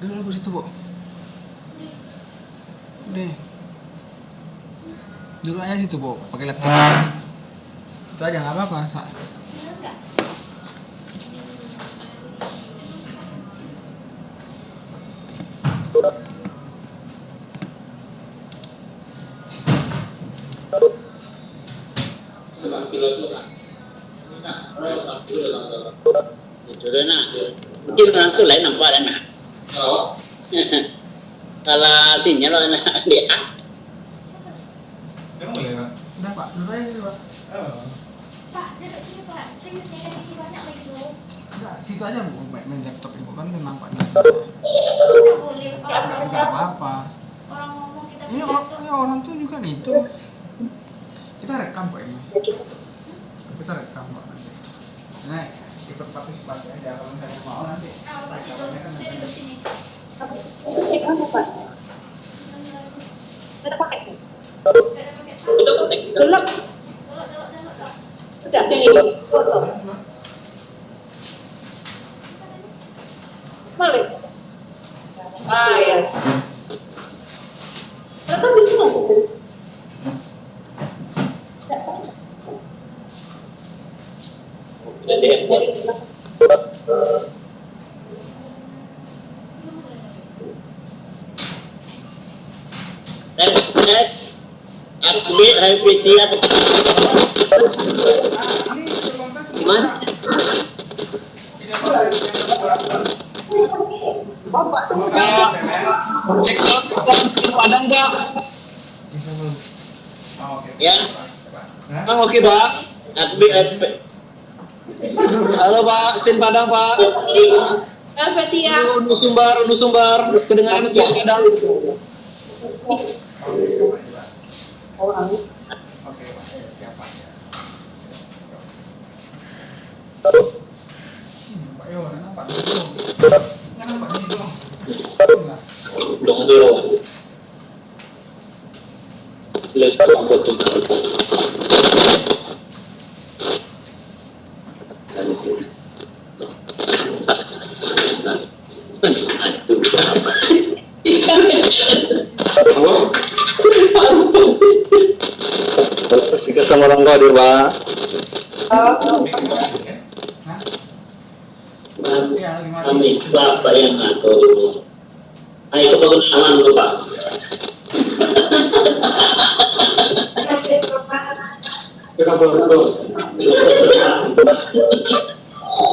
Duduk dulu situ, Bu. Deh. Duduk aja situ, Bu. Pakai laptop. Itu aja nggak apa-apa. Itu dah nak. Mungkin orang tu lain nampak dah nak. Oh. Kalau sinyal lah nak dia. Kamu boleh, Pak? Udah, Pak. Duduk aja dulu, Pak. Oh. Pak, duduk sini Pak. Saya nyediakan ini banyak lagi loh. Enggak, situ aja, Bu. Main laptop Ibu kan nampak. Tidak boleh Pak. Enggak apa-apa. Orang ngomong kita Ini orang tuh juga gitu. Kita rekam kok ini. Kita rekam kok nanti. Nah, ikut partisipasi aja kalau misalnya mau nanti. Ah, Pak, saya duduk sini. Kamu Pak? Ada pakai? Saya ada pakai Pak. Belum. Udah ini. Boleh. Ah ya. Berapa bisa nggak? Tes. Update HPT apa? Gimana? Cek sound ada enggak? Ya. Oke Pak. Update. Halo Pak, Sin Padang Pak. Fatia. Unu Sumbar, kedengaran Sin Padang. Oke, Pak. Siap, Pak. Pak Yo, nampak dulu. Nggak nampak ini dong. Bismillah. Dulu. Lihat apa tuh? Terus dikasih sama orang tua dia Pak. Iya, lagi mati. Kami bapak yang ngatur. Nah itu kebenaran tuh Pak.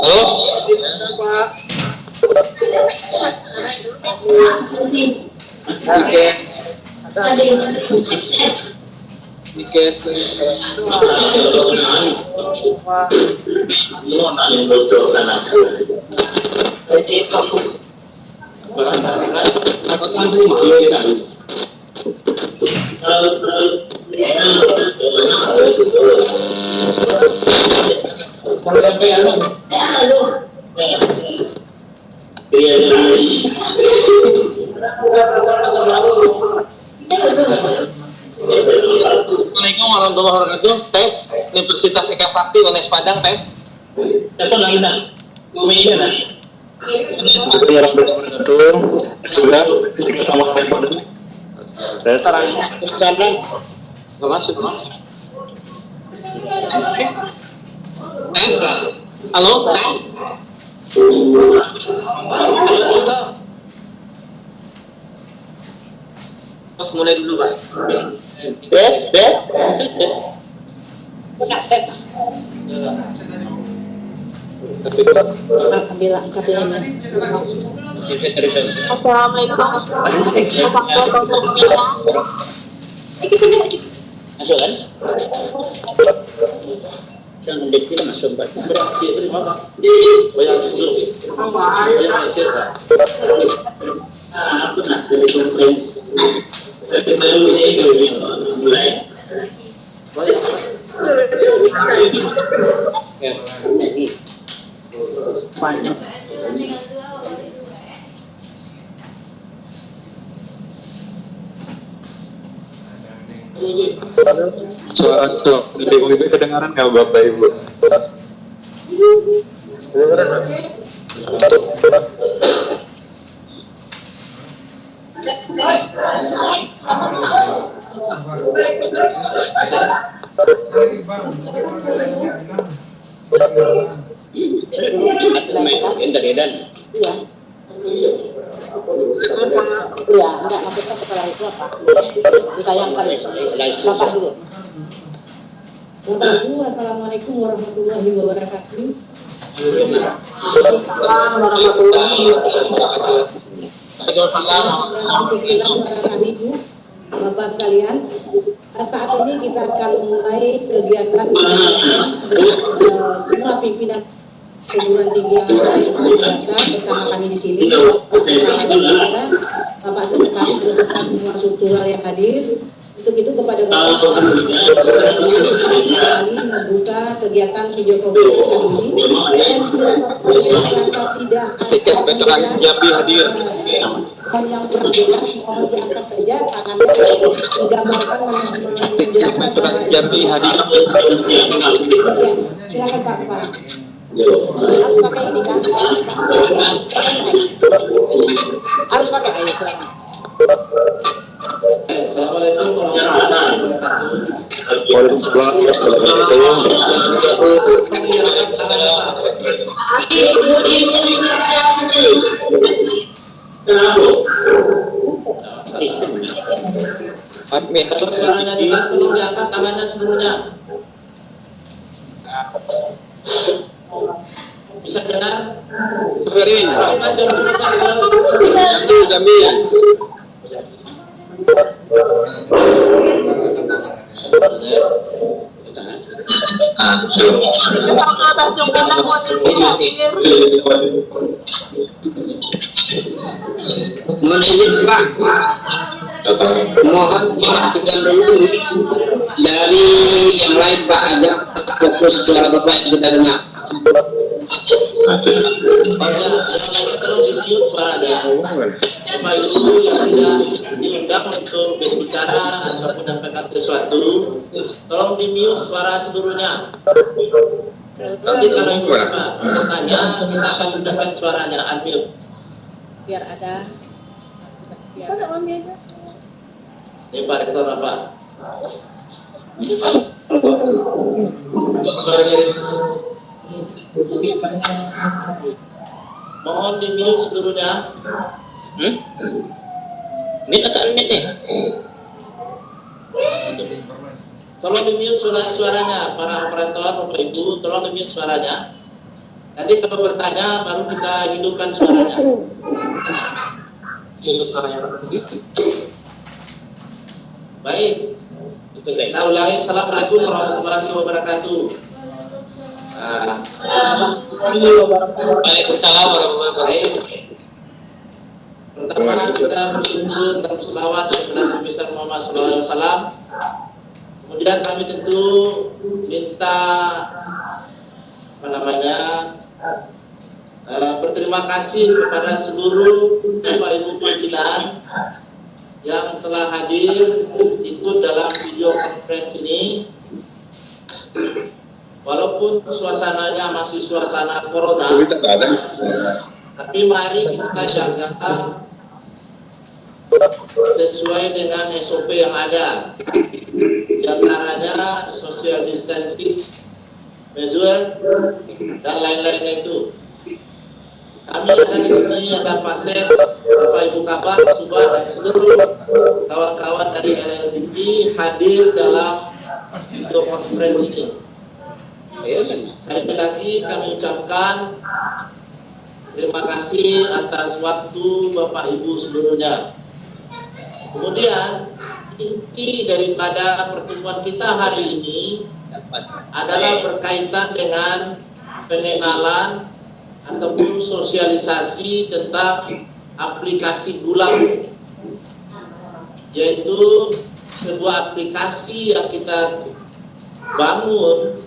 Halo? Pak. Nikes. Semua yang bocor sana. Assalamualaikum warahmatullahi wabarakatuh. Tes Universitas Eka Sakti Unes Padang tes. Apa lagi nak? Bumi ini nak? Assalamualaikum warahmatullahi wabarakatuh. Sudah kita sama Padang. Tes. Bercanda. Enggak masuk. Tes. Tes. Halo, tes. Terus mulai dulu, Pak. Bes. Bukan tes. Alhamdulillah angkat ini. Assalamualaikum warahmatullahi wabarakatuh. Masuk kan? Jangan dikit masuk Pak. Apa nak dari konferensi? Tapi baru ini mulai. Ya, ini banyak. Tinggal dua, baru dua ya. So, ibu kedengaran nggak Bapak Ibu? Sekali bang, tapi kalau ada yang bilang. Edan. Iya. Iya, enggak maksudnya setelah itu apa? Ditayangkan Bapak dulu. Assalamualaikum warahmatullahi wabarakatuh. Waalaikumsalam warahmatullahi wabarakatuh. Waalaikumsalam. Ibu, Bapak sekalian, saat ini kita akan mulai kegiatan semua pimpinan perguruan tinggi yang ada bersama kami di sini. Bapak sekretaris beserta semua struktural yang hadir. Untuk itu kepada Bapak kami membuka kegiatan video conference kali ini dan Tiket veteran Jambi hadir. yang berbeda mohon diangkat saja tangannya digambarkan Tiket veteran Jambi hadir. Silakan Pak. Harus pakai ini kan? Harus pakai ayo silakan. Assalamualaikum warahmatullahi wabarakatuh. Waalaikumsalam warahmatullahi Admin. Kalau suaranya jelas, tolong diangkat tangannya seluruhnya. Bisa dengar? Ferry. Kan jam dulu kan kalau Jambi. Menizin Pak, mohon dimaksudkan dulu dari yang lain Pak agar fokus suara Bapak yang kita dengar. kalau di-mute suaranya. Bapak Ibu yang sudah diundang untuk berbicara atau menyampaikan sesuatu, tolong di-mute suara seluruhnya. Nanti kalau Ibu bertanya, kita akan mudahkan suaranya, unmute. Biar ada Ini Pak Rektor apa? Mohon di-mute seluruhnya. Mute atau unmute nih? Tolong di-mute suaranya, para operator, Bapak Ibu, tolong di-mute suaranya. Nanti kalau bertanya, baru kita hidupkan suaranya. Baik, kita ulangi. Assalamualaikum warahmatullahi wabarakatuh. Waalaikumsalam warahmatullahi wabarakatuh. Pertama kita bersyukur dan selawat kepada Nabi besar Muhammad SAW. Kemudian kami tentu minta berterima kasih kepada seluruh Bapak Ibu pimpinan yang telah hadir ikut dalam video conference ini. Walaupun suasananya masih suasana corona, tapi mari kita jaga sesuai dengan SOP yang ada. Di antaranya social distancing measure dan lain-lainnya itu. Kami ada di sini, ada Pak Ses, Bapak Ibu Kabar, Subah, dan seluruh kawan-kawan dari LLDP hadir dalam video conference ini. Sekali lagi kami ucapkan terima kasih atas waktu Bapak Ibu seluruhnya. Kemudian inti daripada pertemuan kita hari ini adalah berkaitan dengan pengenalan ataupun sosialisasi tentang aplikasi Gulam, yaitu sebuah aplikasi yang kita bangun,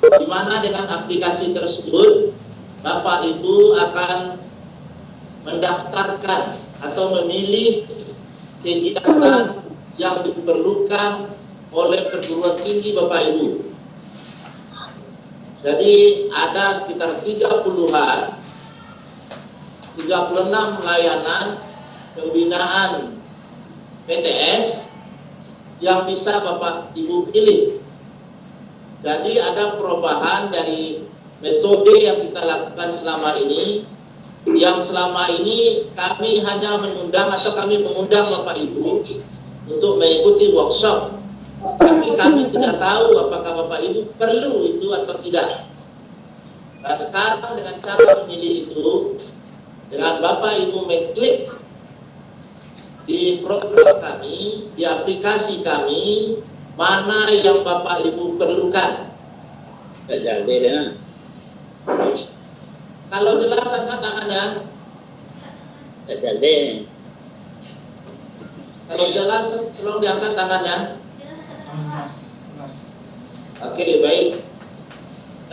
di mana dengan aplikasi tersebut Bapak Ibu akan mendaftarkan atau memilih kegiatan yang diperlukan oleh perguruan tinggi Bapak Ibu. Jadi ada sekitar 36 layanan pembinaan PTS yang bisa Bapak Ibu pilih. Jadi ada perubahan dari metode yang kita lakukan selama ini, yang selama ini kami hanya mengundang atau kami mengundang Bapak Ibu untuk mengikuti workshop, tapi kami tidak tahu apakah Bapak Ibu perlu itu atau tidak. Nah, sekarang dengan cara memilih itu, dengan Bapak Ibu mengklik di program kami, di aplikasi kami, mana yang Bapak Ibu perlukan. Kalau jelas angkat tangannya. Kalau jelas, tolong diangkat tangannya. Oke, baik.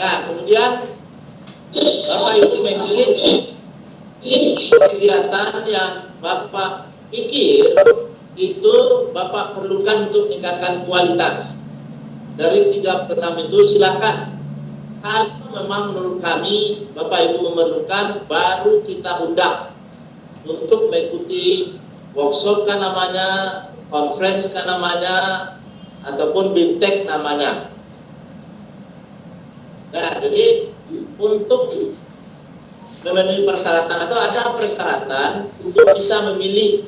Nah, kemudian Bapak Ibu mengklik kegiatan yang Bapak pikir itu Bapak perlukan untuk meningkatkan kualitas. Dari 36 itu silakan. Kalau memang menurut kami Bapak Ibu memerlukan, baru kita undang untuk mengikuti workshop kan namanya, conference kan namanya, ataupun BIMTEK namanya. Nah, jadi untuk memenuhi persyaratan atau ada persyaratan untuk bisa memilih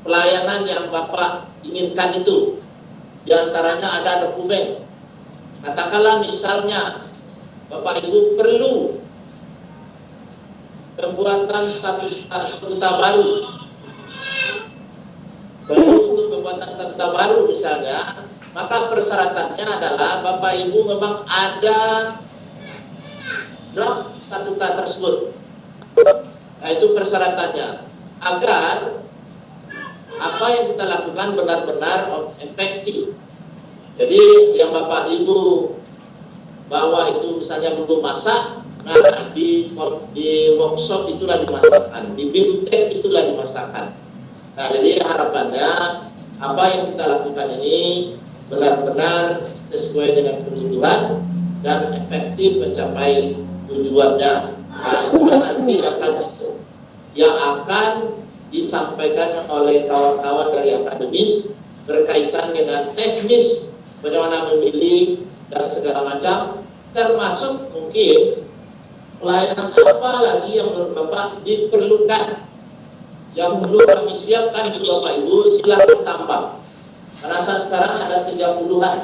pelayanan yang Bapak inginkan itu. Di antaranya ada dokumen. Katakanlah misalnya Bapak Ibu perlu pembuatan statuta baru. Perlu untuk pembuatan statuta baru misalnya, maka persyaratannya adalah Bapak Ibu memang ada draft statuta tersebut. Nah, itu persyaratannya. Agar apa yang kita lakukan benar-benar efektif. Jadi yang Bapak Ibu bawa itu misalnya belum masak, nah di workshop itulah dimasakkan, di BIMTEK itulah dimasakkan. Nah, jadi harapannya apa yang kita lakukan ini benar-benar sesuai dengan kebutuhan dan efektif mencapai tujuannya. Nah, itu nanti akan disampaikan oleh kawan-kawan dari akademis berkaitan dengan teknis bagaimana memilih dan segala macam, termasuk mungkin pelayanan apa lagi yang menurut Bapak diperlukan, yang perlu kami siapkan di Bapak Ibu, silakan tambah. Karena saat sekarang ada 30-an,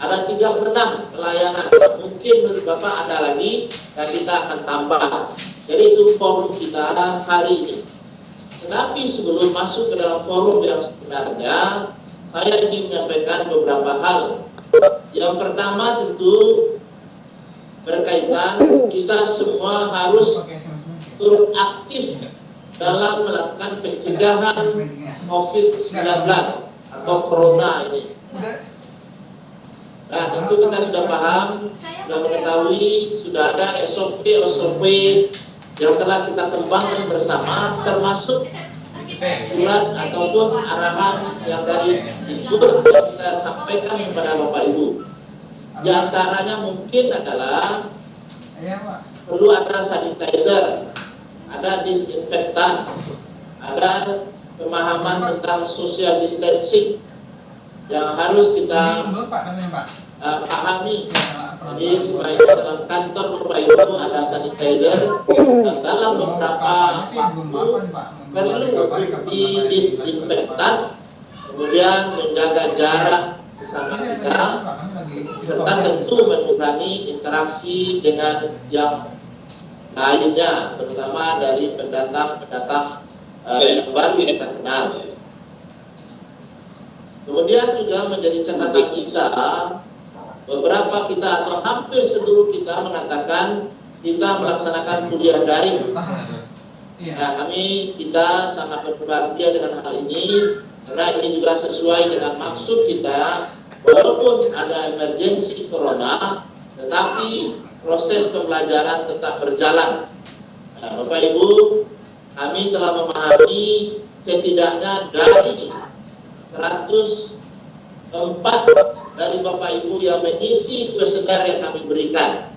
ada 36 pelayanan, mungkin menurut Bapak ada lagi dan kita akan tambah. Jadi itu forum kita hari ini. Tetapi sebelum masuk ke dalam forum yang sebenarnya, saya ingin menyampaikan beberapa hal. Yang pertama tentu berkaitan kita semua harus turut aktif dalam melakukan pencegahan COVID-19 atau Corona ini. Nah, tentu kita sudah paham, sudah mengetahui, sudah ada SOP yang telah kita kembangkan bersama, termasuk surat ataupun arahan yang dari Ibu kita sampaikan kepada Bapak Ibu. Di antaranya mungkin adalah perlu ada sanitizer, ada disinfektan, ada pemahaman tentang social distancing yang harus kita pahami. Jadi supaya dalam kantor Bapak Ibu ada sanitizer, dan dalam beberapa waktu perlu didisinfektan, kemudian menjaga jarak bersama kita, serta tentu mengurangi interaksi dengan yang lainnya, terutama dari pendatang-pendatang yang baru kita kenal. Kemudian juga menjadi catatan kita, beberapa kita atau hampir seluruh kita mengatakan kita melaksanakan kuliah daring. Nah, kita sangat berbahagia dengan hal ini, karena ini juga sesuai dengan maksud kita. Walaupun ada emergensi corona, tetapi proses pembelajaran tetap berjalan. Nah, Bapak Ibu, kami telah memahami setidaknya dari 104 dari Bapak Ibu yang mengisi kuesioner yang kami berikan.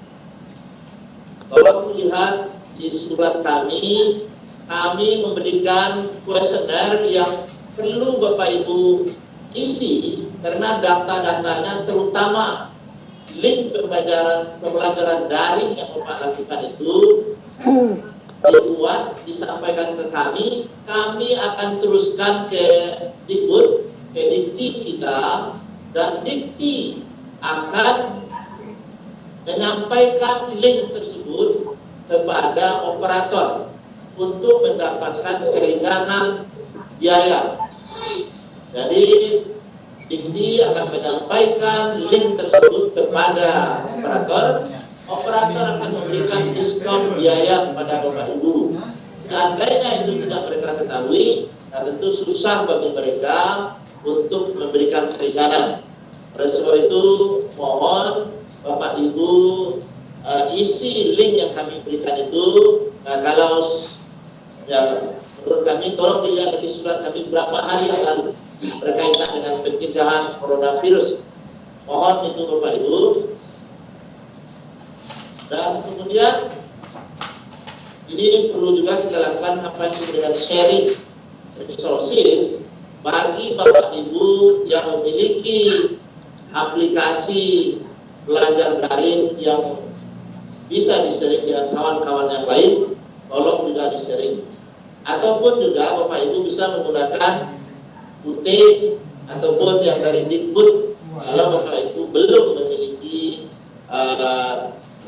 Kalau melihat di surat kami kami memberikan kuesioner yang perlu Bapak Ibu isi, karena data-datanya terutama link pembelajaran daring yang Bapak lakukan itu dibuat, disampaikan ke kami akan teruskan ke Dikbud, ke Dikti kita, dan Dikti akan menyampaikan link tersebut kepada operator untuk mendapatkan keringanan biaya. Jadi Dikti akan menyampaikan link tersebut kepada operator. Operator akan memberikan diskon biaya kepada Bapak Ibu. Seandainya itu tidak mereka ketahui, nah tentu susah bagi mereka untuk memberikan keringanan. Oleh sebab itu mohon Bapak Ibu isi link yang kami berikan itu. Nah, kalau ya menurut kami tolong dilihat lagi surat kami berapa hari yang lalu berkaitan dengan pencegahan coronavirus. Mohon itu Bapak Ibu. Dan kemudian ini perlu juga kita lakukan apa yang disebut dengan sharing resources bagi Bapak Ibu yang memiliki aplikasi belajar daring yang bisa di-sharing dengan kawan-kawan yang lain, tolong juga di-sharing. Ataupun juga Bapak Ibu bisa menggunakan UT ataupun yang dari Dikbud kalau Bapak Ibu belum memiliki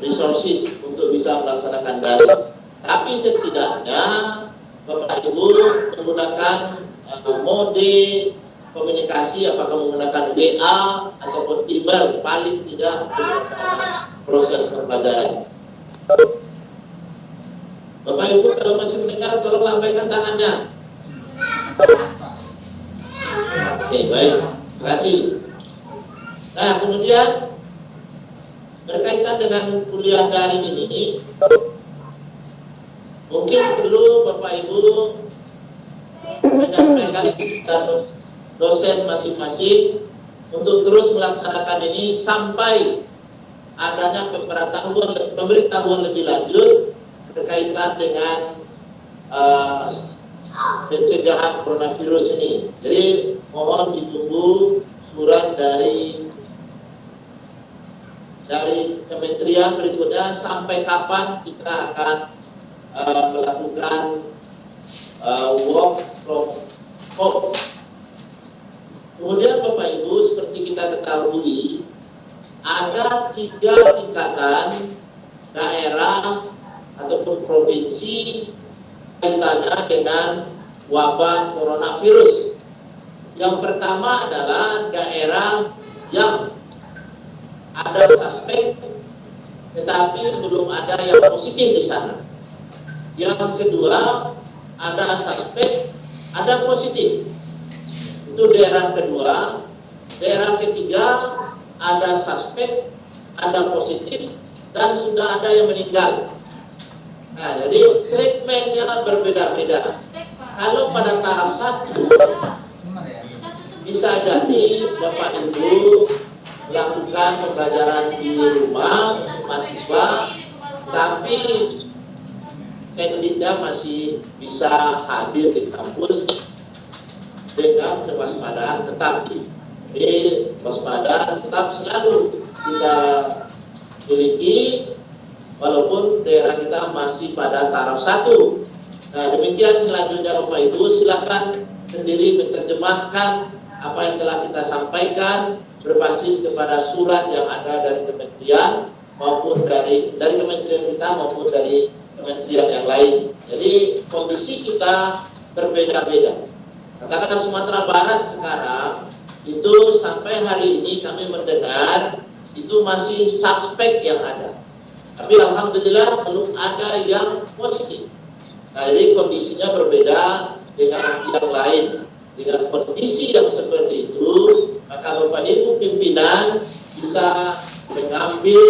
resources untuk bisa melaksanakan daring. Tapi setidaknya Bapak Ibu menggunakan mode komunikasi, apakah menggunakan WA ataupun email, paling tidak untuk melaksanakan proses pembelajaran. Bapak Ibu kalau masih mendengar tolong lambaikan tangannya. Oke, baik, terima kasih. Nah, kemudian berkaitan dengan kuliah daring ini, mungkin perlu Bapak Ibu menyampaikan kepada dosen masing-masing untuk terus melaksanakan ini sampai adanya pemberitahuan lebih lanjut berkaitan dengan pencegahan coronavirus ini. Jadi mohon ditunggu surat dari kementerian berikutnya sampai kapan kita akan melakukan work from home. Kemudian Bapak Ibu, seperti kita ketahui ada 3 tingkatan daerah ataupun provinsi kaitannya dengan wabah coronavirus. Yang pertama adalah daerah yang ada suspek tetapi belum ada yang positif di sana. Yang kedua, ada suspek, ada positif. Itu daerah kedua. Daerah ketiga, ada suspek, ada positif, dan sudah ada yang meninggal. Nah, jadi treatmentnya berbeda-beda. Kalau pada tahap 1, bisa jadi Bapak Ibu melakukan pembelajaran di rumah mahasiswa, tapi tekniknya masih bisa hadir di kampus dengan kewaspadaan. Tetapi kewaspadaan tetap selalu kita miliki walaupun daerah kita masih pada taraf 1. Nah, demikian selanjutnya Bapak Ibu silakan sendiri menerjemahkan apa yang telah kita sampaikan berbasis kepada surat yang ada dari kementerian maupun dari kementerian kita maupun dari kementerian yang lain. Jadi kondisi kita berbeda-beda. Katakanlah Sumatera Barat sekarang itu sampai hari ini kami mendengar itu masih suspek yang ada. Tapi alhamdulillah belum ada yang positif. Nah, jadi kondisinya berbeda dengan yang lain. Dengan kondisi yang seperti itu, maka Bapak Ibu pimpinan bisa mengambil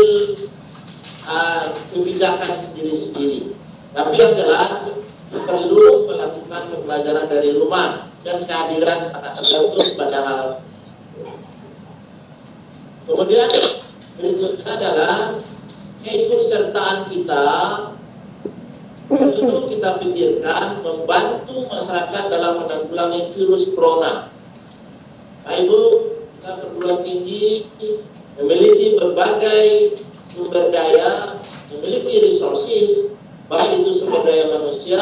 kebijakan sendiri-sendiri. Tapi yang jelas perlu melakukan pembelajaran dari rumah dan kehadiran sangat tergantung pada hal. Kemudian berikutnya adalah keikutsertaan kita perlu kita pikirkan membantu masyarakat dalam menanggulangi virus corona. Pak Ibu, kita perguruan tinggi memiliki berbagai sumber daya, memiliki resources, baik itu sumber daya manusia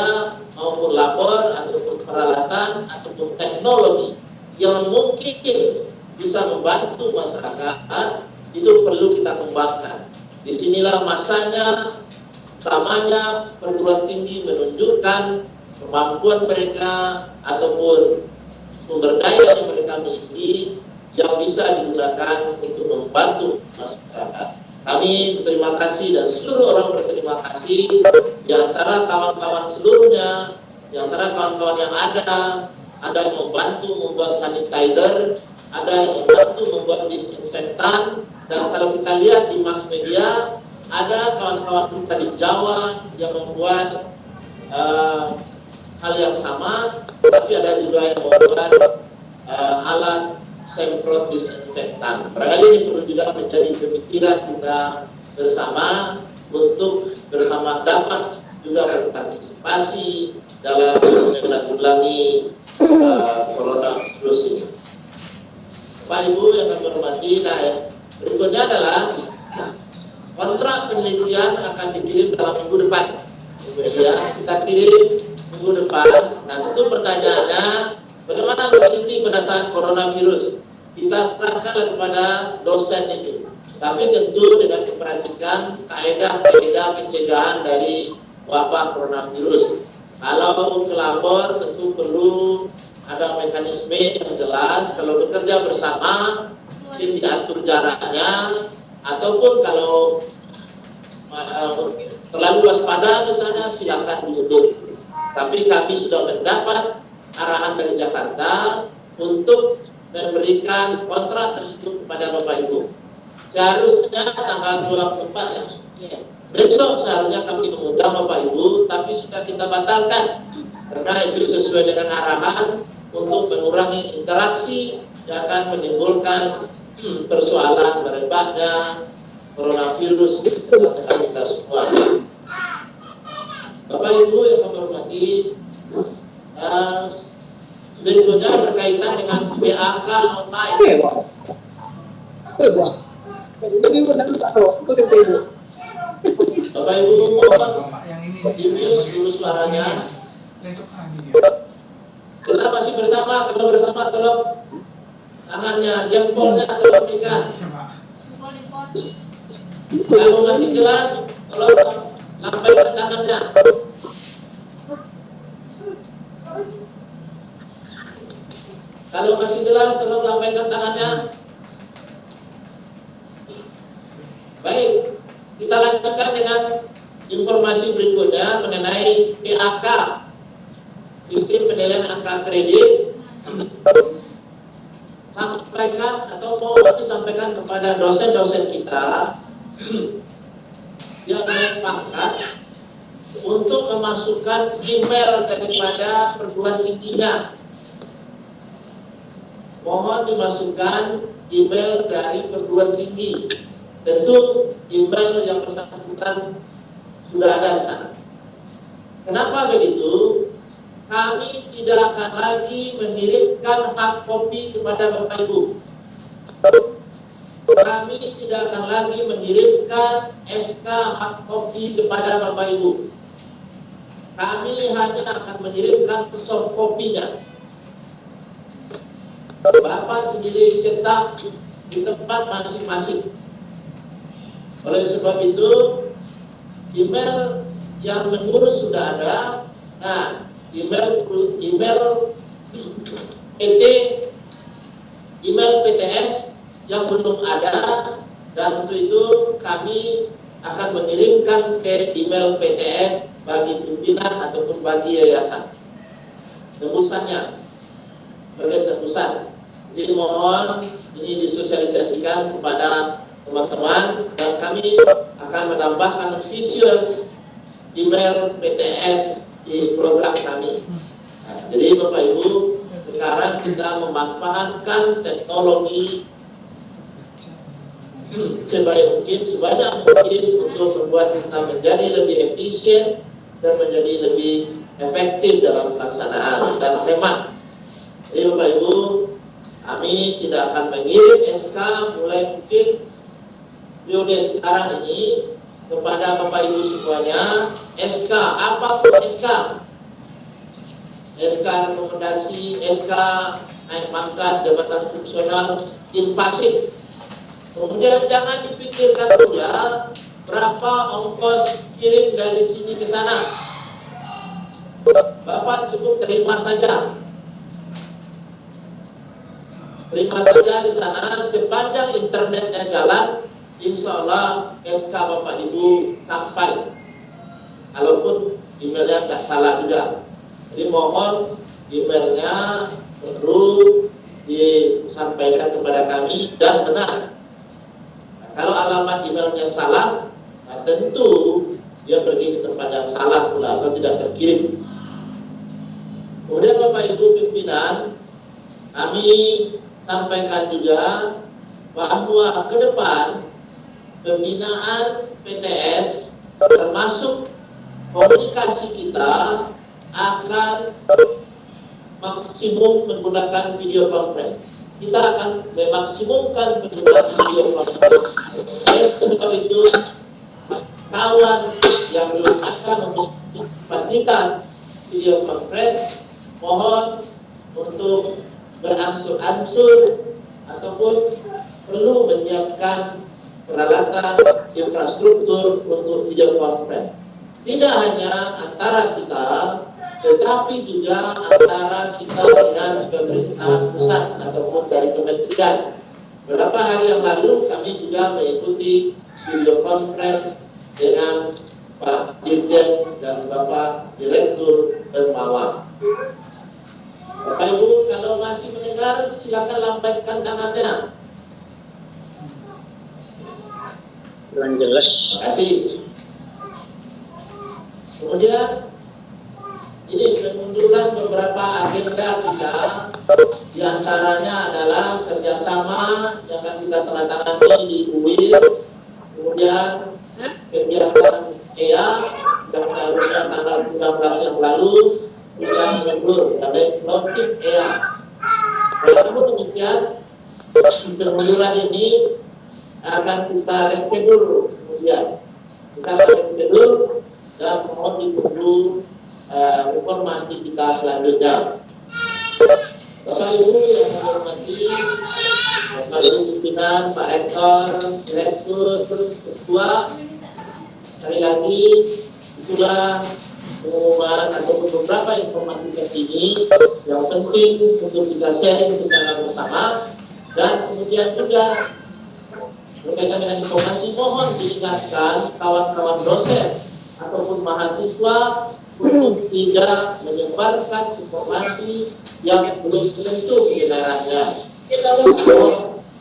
maupun labor ataupun peralatan ataupun teknologi yang mungkin bisa membantu masyarakat, itu perlu kita kembangkan. Disinilah masanya utamanya perguruan tinggi menunjukkan kemampuan mereka ataupun sumber daya yang mereka miliki yang bisa digunakan untuk membantu masyarakat. Kami berterima kasih dan seluruh orang berterima kasih di antara kawan-kawan seluruhnya, di antara kawan-kawan yang ada yang membantu membuat sanitizer, ada yang membantu membuat disinfektan, dan kalau kita lihat di mass media ada kawan-kawan kita di Jawa yang membuat hal yang sama, tapi ada juga yang membuat alat semprot disinfektan. Barangkali ini perlu juga menjadi pemikiran kita bersama untuk bersama dapat juga berpartisipasi dalam menanggulangi coronavirus ini. Bapak Ibu yang kami hormati, berikutnya adalah kontrak penelitian akan dikirim dalam minggu depan. Ya, kita kirim minggu depan. Nah, tentu pertanyaannya, bagaimana meneliti pada saat coronavirus? Kita serahkan kepada dosen itu. Tapi tentu dengan memperhatikan kaedah-kaedah pencegahan dari wabah coronavirus. Kalau ke labor tentu perlu ada mekanisme yang jelas. Kalau bekerja bersama, mungkin diatur jaraknya. Ataupun kalau terlalu waspada misalnya silakan diundur. Tapi kami sudah mendapat arahan dari Jakarta untuk memberikan kontrak tersebut kepada Bapak Ibu. Seharusnya tanggal 24 besok seharusnya kami mengundang Bapak Ibu, tapi sudah kita batalkan karena itu sesuai dengan arahan untuk mengurangi interaksi yang akan menimbulkan persoalan merebaknya coronavirus di tengah-tengah kita semua. Bapak Ibu yang kami hormati, berikutnya berkaitan dengan PAK online. Bapak Ibu mohon di-mute dulu suaranya. Kita masih bersama, kalau bersama tolong tangannya, jempolnya tolong berikan. Kalau masih jelas, tolong lambaikan tangannya. Kalau masih jelas, tolong lambaikan tangannya. Baik, kita lanjutkan dengan informasi berikutnya mengenai PAK, sistem penilaian angka kredit. Sampaikan atau mau disampaikan kepada dosen-dosen kita yang naik pangkat untuk memasukkan email daripada perguruan tingginya. Mohon dimasukkan email dari perguruan tinggi. Tentu email yang bersangkutan sudah ada di sana. Kenapa begitu? Kami tidak akan lagi mengirimkan hard copy kepada Bapak Ibu. Kami tidak akan lagi mengirimkan SK hard copy kepada Bapak Ibu. Kami hanya akan mengirimkan soft copy-nya. Bapak sendiri cetak di tempat masing-masing. Oleh sebab itu, email yang mengurus sudah ada. Nah, email PT, email PTS yang belum ada, dan untuk itu kami akan mengirimkan ke email PTS bagi pimpinan ataupun bagi yayasan. Tembusannya, bagian tembusan. Jadi mohon ini disosialisasikan kepada teman-teman, dan kami akan menambahkan features email PTS di program kami. Nah, jadi Bapak Ibu, sekarang kita memanfaatkan teknologi sebanyak mungkin untuk membuat kita menjadi lebih efisien dan menjadi lebih efektif dalam pelaksanaan dan hemat. Jadi Bapak Ibu, kami tidak akan mengirim SK mulai mungkin periode sekarang ini kepada Bapak Ibu semuanya. SK, apapun SK, SK rekomendasi, SK naik pangkat jabatan fungsional infasif. Kemudian jangan dipikirkan pula berapa ongkos kirim dari sini ke sana. Bapak cukup terima saja. Terima saja di sana, sepanjang internetnya jalan, insya Allah SK Bapak Ibu sampai. Kalaupun emailnya tidak salah juga. Jadi mohon emailnya perlu disampaikan kepada kami dan benar. Nah, kalau alamat emailnya salah, nah tentu dia pergi ke tempat yang salah pula atau tidak terkirim. Kemudian Bapak Ibu pimpinan, kami sampaikan juga bahwa ke depan pembinaan PTS termasuk komunikasi kita akan maksimum menggunakan video conference. Kita akan memaksimumkan penggunaan video conference. Oleh sebab itu, kawan yang belum akan memiliki fasilitas video conference, mohon untuk berangsur-angsur ataupun perlu menyiapkan peralatan infrastruktur untuk video conference. Tidak hanya antara kita, tetapi juga antara kita dengan pemerintah pusat ataupun dari kementerian. Beberapa hari yang lalu kami juga mengikuti video conference dengan Pak Dirjen dan Bapak Direktur Dermawan. Bapak Ibu, kalau masih mendengar, silakan lambaikan tangannya. Kurang jelas. Terima kasih. Kemudian ini kemunduran beberapa agenda kita, diantaranya adalah kerjasama yang akan kita tandatangani di UIR, kemudian kegiatan EA yang melalui tanggal 19 yang lalu sudah mundur dari launching EA. Namun demikian, kemunduran ini akan kita reschedule kemudian. Kita akan reschedule dan mohon ditunggu informasi kita selanjutnya. Bapak Ibu yang saya hormati, Bapak Ibu pimpinan, Pak Rektor, Direktur, Ketua, sekali lagi itulah pengumuman atau beberapa informasi terkini yang penting untuk kita sharing secara bersama, dan kemudian juga berkaitan dengan informasi, mohon diingatkan kawan-kawan dosen ataupun mahasiswa untuk tidak menyebarkan informasi yang belum tentu kebenarannya,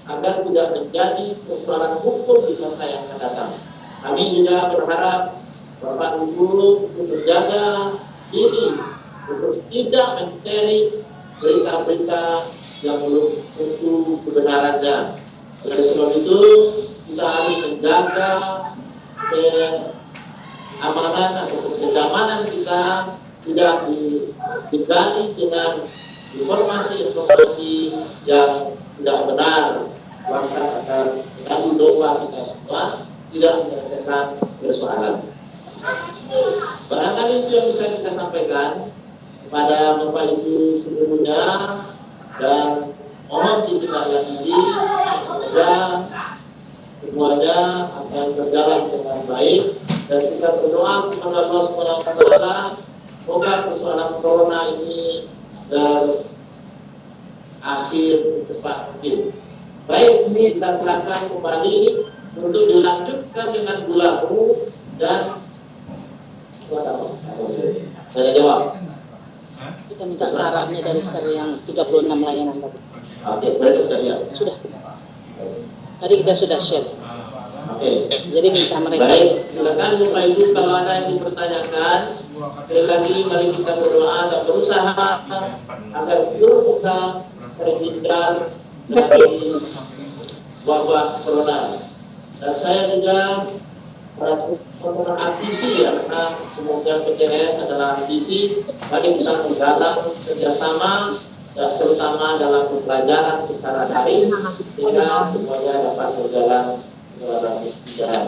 agar tidak menjadi persoalan hukum di masa yang akan datang. Kami juga berharap Bapak Ibu untuk menjaga diri untuk tidak mencari berita-berita yang belum tentu kebenarannya. Oleh sebab itu, kita harus menjaga keamanan atau kenyamanan kita tidak digali dengan informasi-informasi yang tidak benar, bahkan akan mengganggu doa kita semua, tidak menyelesaikan persoalan. Barangkali itu yang bisa kita sampaikan kepada Bapak Ibu sebelumnya, dan mohon ditindaklanjuti. Semoga semuanya akan berjalan dengan baik, dan kita berdoa kepada Allah SWT, semoga persoalan corona ini berakhir secepat mungkin. Baik, ini kita serahkan kembali untuk dilanjutkan dengan Gulamu dan saya jawab. Kita minta sarannya dari seri yang 36 layanan tadi. Oke, berarti sudah ya. Sudah. Tadi kita sudah share. Oke. Jadi minta mereka. Baik, silakan Bapak Ibu kalau ada yang dipertanyakan. Sekali lagi mari kita berdoa dan berusaha agar seluruh kita terhindar dari wabah corona. Dan saya juga ambisi ya, karena kemudian PTS adalah ambisi. Mari kita menggalang kerjasama, dan terutama dalam pembelajaran secara daring, sehingga semuanya dapat berjalan dengan berjalan.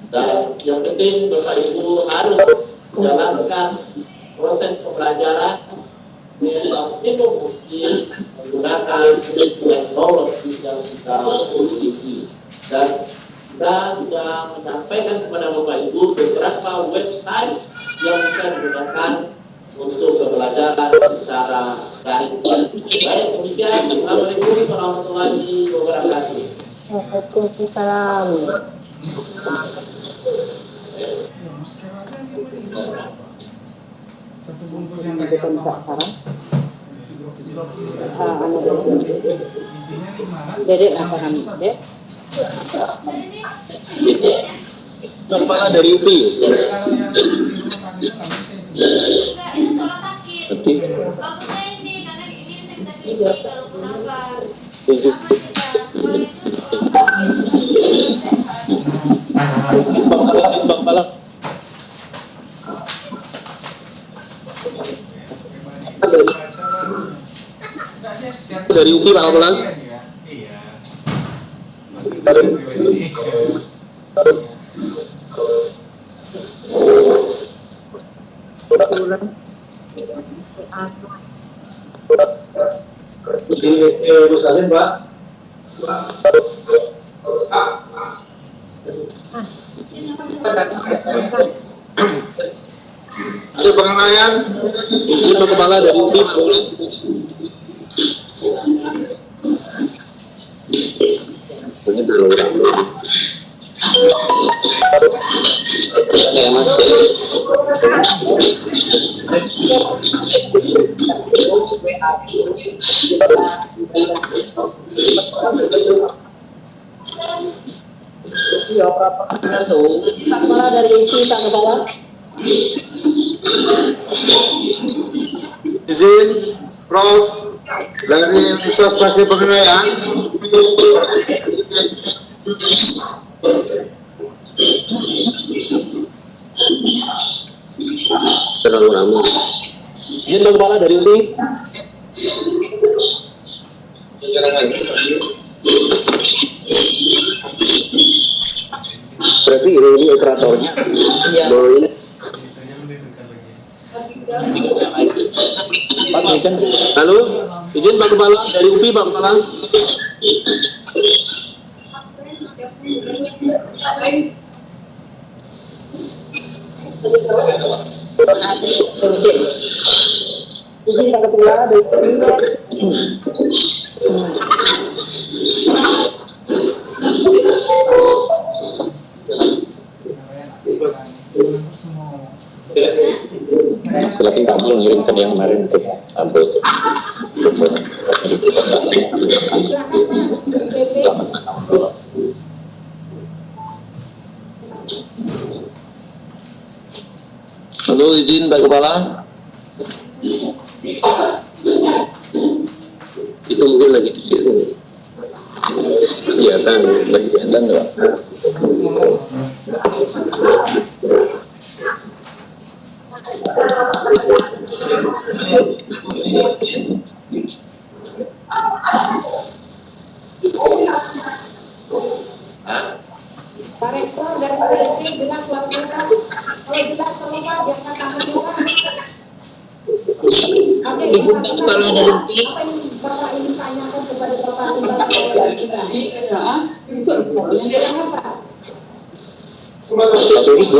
Dan yang penting Bapak Ibu harus menjalankan proses pembelajaran dengan minimum mungkin menggunakan teknologi yang kita miliki. Dan kita sudah menyampaikan kepada Bapak Ibu beberapa website yang bisa digunakan untuk pembelajaran secara daring. Baik, demikian. Assalamualaikum warahmatullahi wabarakatuh. Waalaikumsalam. Satu bungkus yang Jadi kayak pencak apa? sekarang. Isinya 5. Dedek apa kami? Dek? Kepala dari UPI. Kalau yang di rumah sakit itu nggak bisa itu. Enggak, itu untuk orang sakit. Nanti. Bagusnya ini, karena ini bisa kita pilih kalau kenapa. Izin. Sama juga. Kalau itu untuk orang sakit. Bang Pala. Dari UPI Pak Pala. Iya. Pasti dari pribadi. Di Yerusalem, Pak. Hasil penilaian Izin Pak Kepala dari UPI Pak Pala. ini belum ya Mas. Pak Kepala dari UPI, Pak Kepala. Izin Prof dari Universitas Pasti Penilaian. Terlalu ramai. Izin Pak Kepala dari UPI. Berarti ini operatornya. Iya. Ceritanya udah dekat lagi. Pak izin. Halo, izin Pak Kepala dari UPI Pak Kepala. Izin Pak Kepala dari UPI. Silakan Pak mengirimkan yang kemarin cek upload. Halo, izin Pak Kepala. Itu mungkin lagi di sini. Kegiatan, lagi kegiatan Pak. Pak Rektor dari UPI bilang kalau tidak terlupa jangan takut juga. Izin Pak Kepala dari UPI. Apa yang Bapak ingin tanyakan kepada Bapak dari UPI? Silakan Pak. Satu ribu.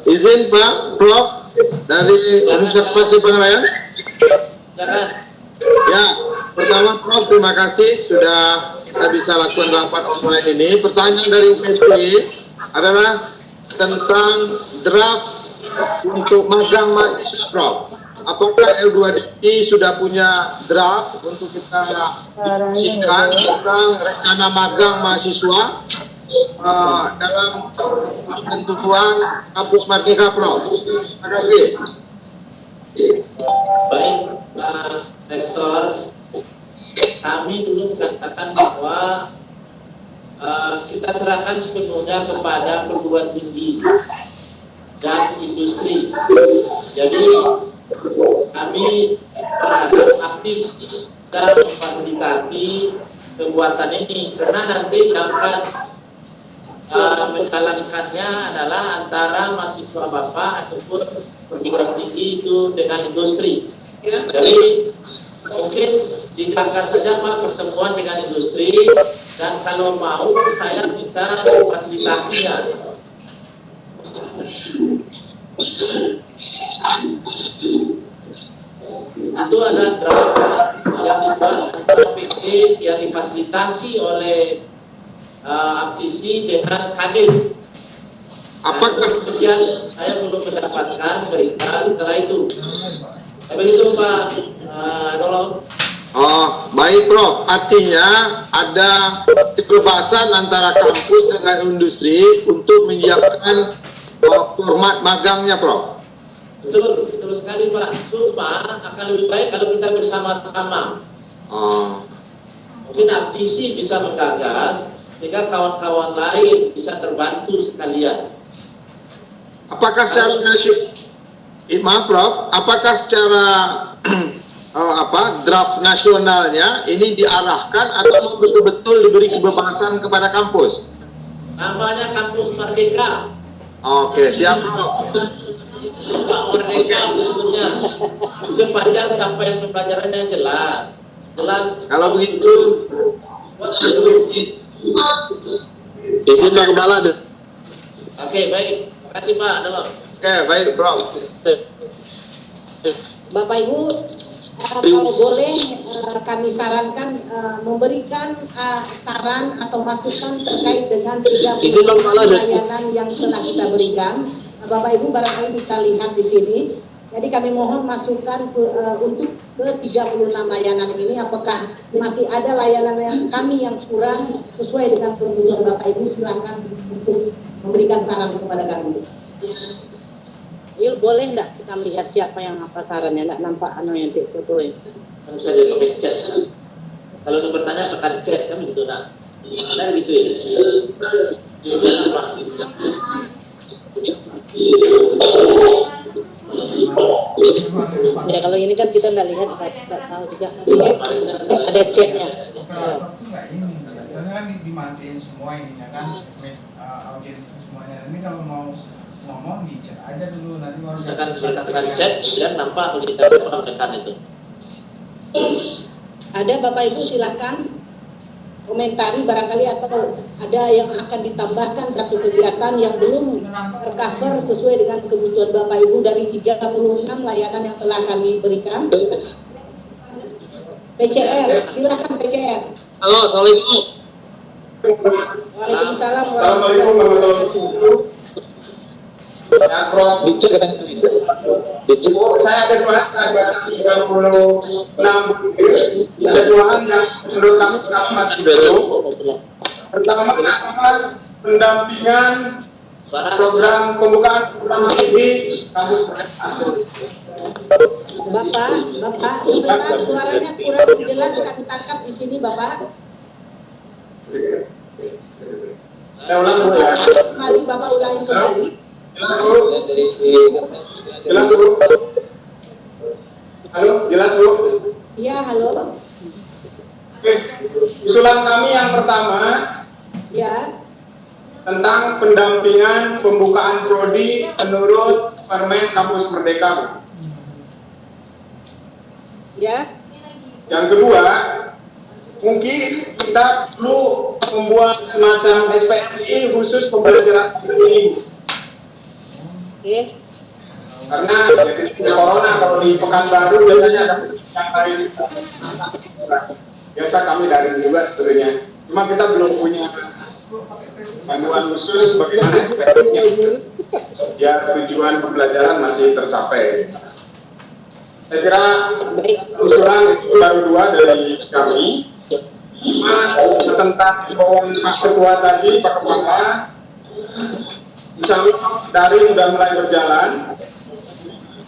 Izin Pak Prof dari Universitas Pasti Penilaian. Jangan. Ya, pertama Prof terima kasih sudah kita bisa lakukan rapat online ini. Pertanyaan dari UPT adalah tentang draft untuk magang mahasiswa Prof. apakah L2DI sudah punya draft untuk kita diskusikan tentang rencana magang mahasiswa dalam ketentuan kampus Merdeka, Prof? Terima kasih. Baik, Pak Rektor, kami dulu mengatakan bahwa kita serahkan sepenuhnya kepada perguruan tinggi dan industri. Jadi kami berharap aktif bisa memfasilitasi kebuatan ini, karena nanti dapat menjalankannya adalah antara mahasiswa Bapak ataupun perguruan tinggi itu dengan industri. Jadi mungkin digagas saja Pak pertemuan dengan industri, dan kalau mau saya bisa memfasilitasinya. Itu ada draft yang dibuat antara PT yang difasilitasi oleh Aptisi dengan Kadin. Apakah kemudian saya belum mendapatkan berita setelah itu. Begitu Pak Dolo. Oh, baik Prof. Artinya ada kebebasan antara kampus dengan industri untuk menyiapkan format magangnya, Prof. Betul, betul sekali Pak. Cuma akan lebih baik kalau kita bersama-sama. Mungkin Aptisi bisa menggagas, sehingga kawan-kawan lain bisa terbantu sekalian. Apakah secara maaf Prof, apakah secara draft nasionalnya ini diarahkan atau betul-betul diberi kebebasan kepada kampus? Namanya Kampus Merdeka. Oke, siap Prof. Pak Merdeka khususnya, sepanjang capaian pembelajarannya jelas. Kalau begitu, izin Pak Kepala. Oke, baik. Terima kasih Pak Dolo. Oke, baik Prof. Bapak Ibu, kalau boleh kami sarankan memberikan saran atau masukan terkait dengan 30 layanan yang telah kita berikan. Bapak Ibu barangkali bisa lihat di sini. Jadi kami mohon masukan untuk ke 36 layanan ini, apakah masih ada layanan yang kami yang kurang sesuai dengan kebutuhan Bapak Ibu, silakan untuk memberikan saran kepada kami. Yuk, boleh enggak kita melihat siapa yang apa sarannya? Enggak nampak yang fotoin. Kamu saja pakai chat. Kalau mau bertanya pakai chat kan begitu nak. Ada gitu ya. Jujur apa? Ya kalau ini kan kita nggak lihat, nggak tahu juga. Ada chatnya. Soalnya kan dimatiin semua ini ya kan, audiens semuanya. Ini kalau mau ngomong di chat aja dulu, nanti baru Akan berkatakan chat dan nampak kita semua menekan itu. Ada Bapak Ibu silakan komentari barangkali, atau ada yang akan ditambahkan satu kegiatan yang belum tercover sesuai dengan kebutuhan Bapak Ibu dari 36 layanan yang telah kami berikan. PCR, silakan PCR. Halo, Assalamualaikum. Waalaikumsalam warahmatullahi wabarakatuh. Ya, Prof. Dicek katanya bisa. Dicek. Saya ada 36 jadwalan yang menurut kami masih belum. Pertama adalah pendampingan program pembukaan program di kampus Merdeka. Bapak, sebentar suaranya kurang jelas kami tangkap di sini, Bapak. Saya ulang dulu ya. Kembali Bapak ulangi kembali. Jelas Bu? Jelas Bu? Halo, jelas Bu? Iya, halo. Oke, usulan kami yang pertama Ya. tentang pendampingan pembukaan prodi menurut Permen Kampus Merdeka. Ya. Yang kedua, mungkin kita perlu membuat semacam SPMI khusus pembelajaran ini. Oke. Karena ya, corona kalau di Pekanbaru biasanya ada yang lain. Biasa kami daring juga sebenarnya. Cuma kita belum punya panduan khusus bagaimana SPMI-nya. Ya tujuan pembelajaran masih tercapai. Saya kira usulan itu baru 2 dari kami. Tentang himbauan Pak Ketua tadi, Pak Kepala, insya Allah dari sudah mulai berjalan.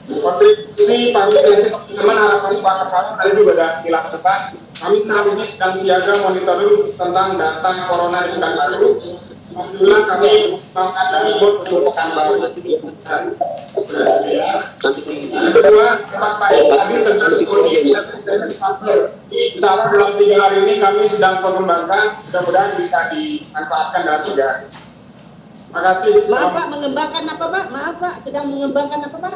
Kontribusi partisipasi teman-teman harapan Pak Kepala tadi juga sudah dilakukan. Kami saat ini sedang siaga monitoring tentang data corona di Pekanbaru. Alhamdulillah kami mengangkat dashboard untuk Pekanbaru. Yang kedua, Pak tadi tentang kondisi faktor. Insya Allah dalam 3 hari ini kami sedang mengembangkan, mudah-mudahan bisa dimanfaatkan dalam 3 hari. Terima kasih. Maaf Pak, mengembangkan apa Pak? Maaf Pak, sedang mengembangkan apa Pak?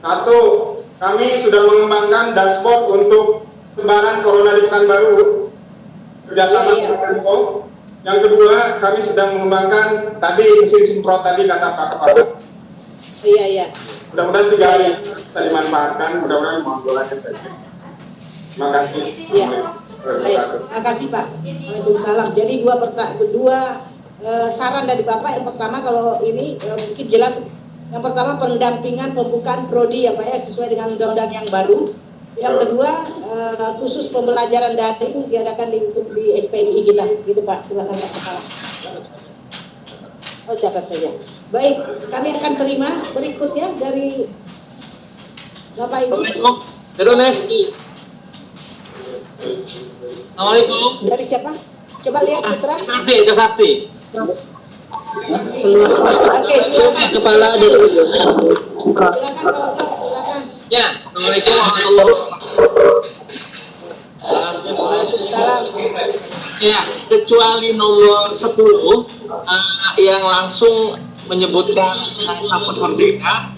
1, kami sudah mengembangkan dashboard untuk sebaran corona di Pekanbaru kerjasama dengan Pemko. Yang kedua, kami sedang mengembangkan tadi mesin semprot tadi kata Pak Kepala. Iya. Mudah-mudahan 3 hari bisa dimanfaatkan, mudah-mudahan mengambilnya saja. Terima kasih. Iya. Baik, terima kasih Pak. Waalaikumsalam. Jadi dua saran dari Bapak. Yang pertama kalau ini mungkin jelas. Yang pertama pendampingan pembukaan prodi ya Pak ya sesuai dengan undang-undang yang baru. Yang kedua khusus pembelajaran daring diadakan di SPMI kita. Gitu Pak. Silakan Pak Kepala. Oh catat saja. Baik, kami akan terima berikutnya dari Bapak Ibu. Assalamualaikum. Dari siapa? Coba lihat Putra. Sakti. Oke, silakan. Kepala dari Silakan Pak Otto, silakan. Ya, Assalamualaikum warahmatullahi wabarakatuh. Waalaikumsalam. Ya, kecuali nomor 10 yang langsung menyebutkan kampus merdeka,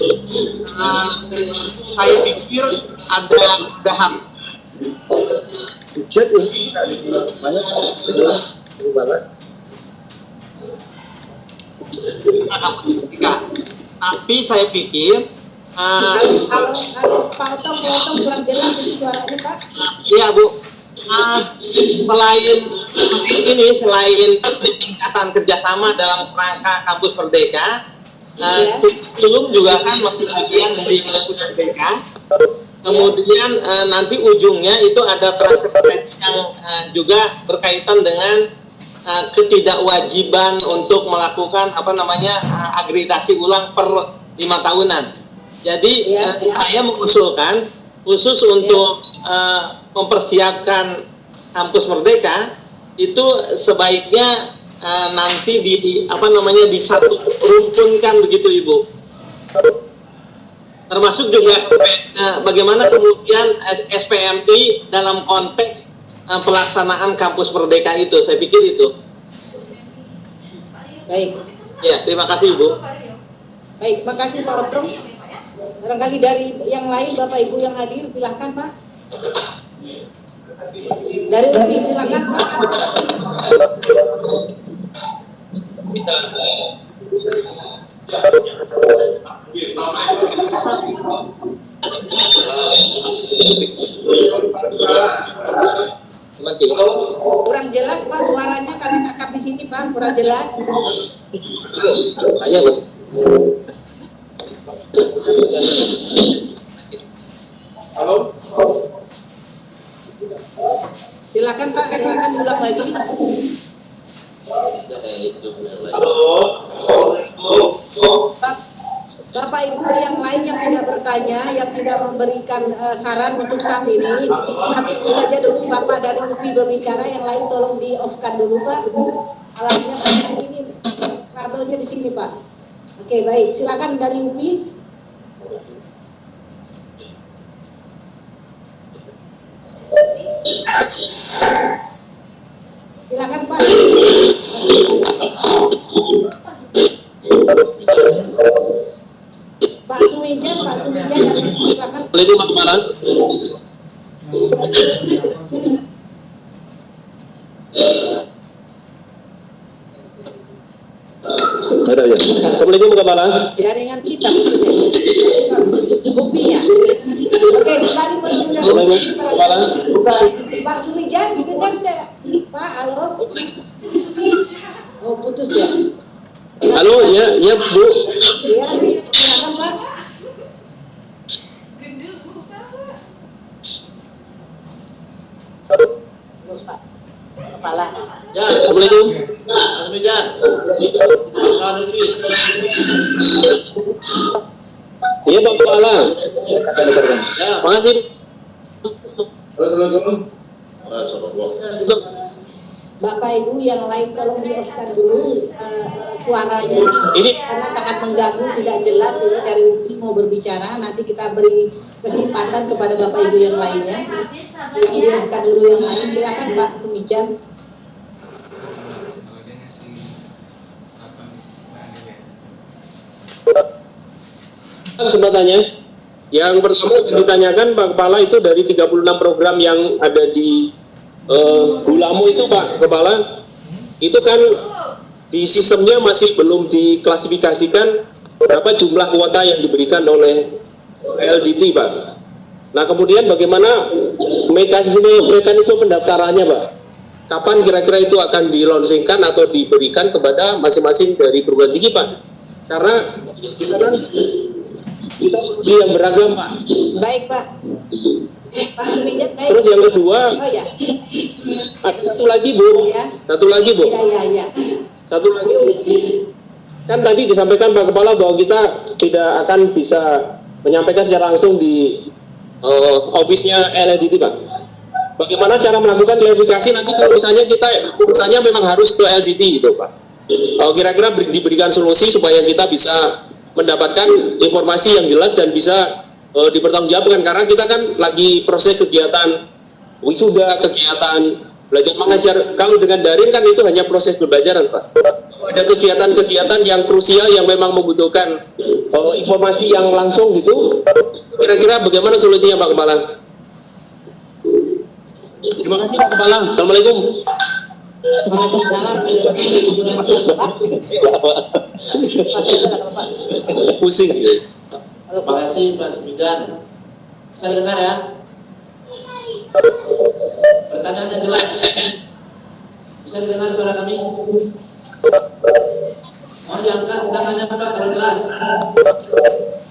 saya pikir ada hak. chat ini banyak balas. Tapi saya pikir Kalau Pak Otto kurang jelas ini suaranya Pak. iya Bu, selain peningkatan kerjasama dalam kerangka kampus merdeka, kurikulum juga kan masih bagian dari kampus merdeka. Kemudian nanti ujungnya itu ada transparansi yang juga berkaitan dengan ketidakwajiban untuk melakukan akreditasi ulang per 5 tahunan. Jadi saya mengusulkan khusus untuk mempersiapkan kampus merdeka itu sebaiknya nanti disatu rumpunkan begitu Ibu. Termasuk juga bagaimana kemudian SPMI dalam konteks pelaksanaan kampus merdeka itu, saya pikir itu. Baik. Ya, terima kasih Ibu. Baik, makasih Pak Otto. Barangkali dari yang lain Bapak Ibu yang hadir silahkan Pak. Dari UNI silahkan Pak. Kurang jelas Pak suaranya, kami tangkap di sini Pak, kurang jelas. Ayo, Bu. Halo. Silakan Pak, silakan diulang lagi. Bapak Ibu yang lain yang tidak bertanya, yang tidak memberikan saran untuk saat ini, itu saja dulu Bapak dari UPI berbicara, yang lain tolong di off-kan dulu Pak. Alatnya Pak ini, kabelnya di sini Pak. Oke baik, silakan dari UPI. Silakan Pak. Pak Sumijan silakan. Assalamualaikum Pak Kepala. Assalamualaikum Pak Kepala. Jaringan kita putus ya. Buktinya. Oke, kembali Pak Sumijan, dengar tidak? Pak, halo. Oh, putus ya. Halo, ya Bu. Ya, silakan Pak. Kepala. Ya, Assalamualaikum. Mas Mijan. Pak Lutfi. Iya Pak Kepala. Ya. Makasih. Assalamualaikum. Bapak Ibu yang lain tolong di-off-kan dulu suaranya. Ini Karena sangat mengganggu, tidak jelas. Ini dari UPI mau berbicara. Nanti kita beri kesempatan kepada Bapak Ibu yang lainnya. Yang di-off-kan dulu yang lain. Silakan Pak Sumijan. Kalau dia ngasih apa nih, Mbak Andi ya? kesempatannya. Yang pertama yang ditanyakan Pak Kepala itu dari 36 program yang ada di Gulamu itu Pak Kepala, itu kan di sistemnya masih belum diklasifikasikan berapa jumlah kuota yang diberikan oleh LDT Pak. Nah kemudian bagaimana mekanisme pendaftarannya Pak? Kapan kira-kira itu akan dilonsingkan atau diberikan kepada masing-masing dari perguruan tinggi Pak? Karena kita kan kita yang beragam Pak. Baik Pak. Pak Sumijan, baik. Terus yang kedua, Oh ya. ada satu lagi Bu, Ya. satu lagi Bu, Ya. satu lagi. Kan tadi disampaikan Pak Kepala bahwa kita tidak akan bisa menyampaikan secara langsung di office-nya LDT Pak. Bagaimana cara melakukan klarifikasi nanti kalau misalnya kita urusannya memang harus ke LDT gitu Pak. Kira-kira diberikan solusi supaya kita bisa mendapatkan informasi yang jelas dan bisa dipertanggungjawabkan, karena kita kan lagi proses kegiatan wisuda, kegiatan belajar mengajar. Kalau dengan daring kan itu hanya proses pembelajaran Pak. Ada kegiatan-kegiatan yang krusial yang memang membutuhkan informasi yang langsung gitu. Kira-kira bagaimana solusinya Pak Kepala? Terima kasih Pak Kepala. Assalamualaikum. Pusing. Terima kasih Pak Sumijan. Bisa didengar ya? Pertanyaannya jelas. Bisa didengar suara kami? Mohon diangkat tangannya Pak kalau jelas.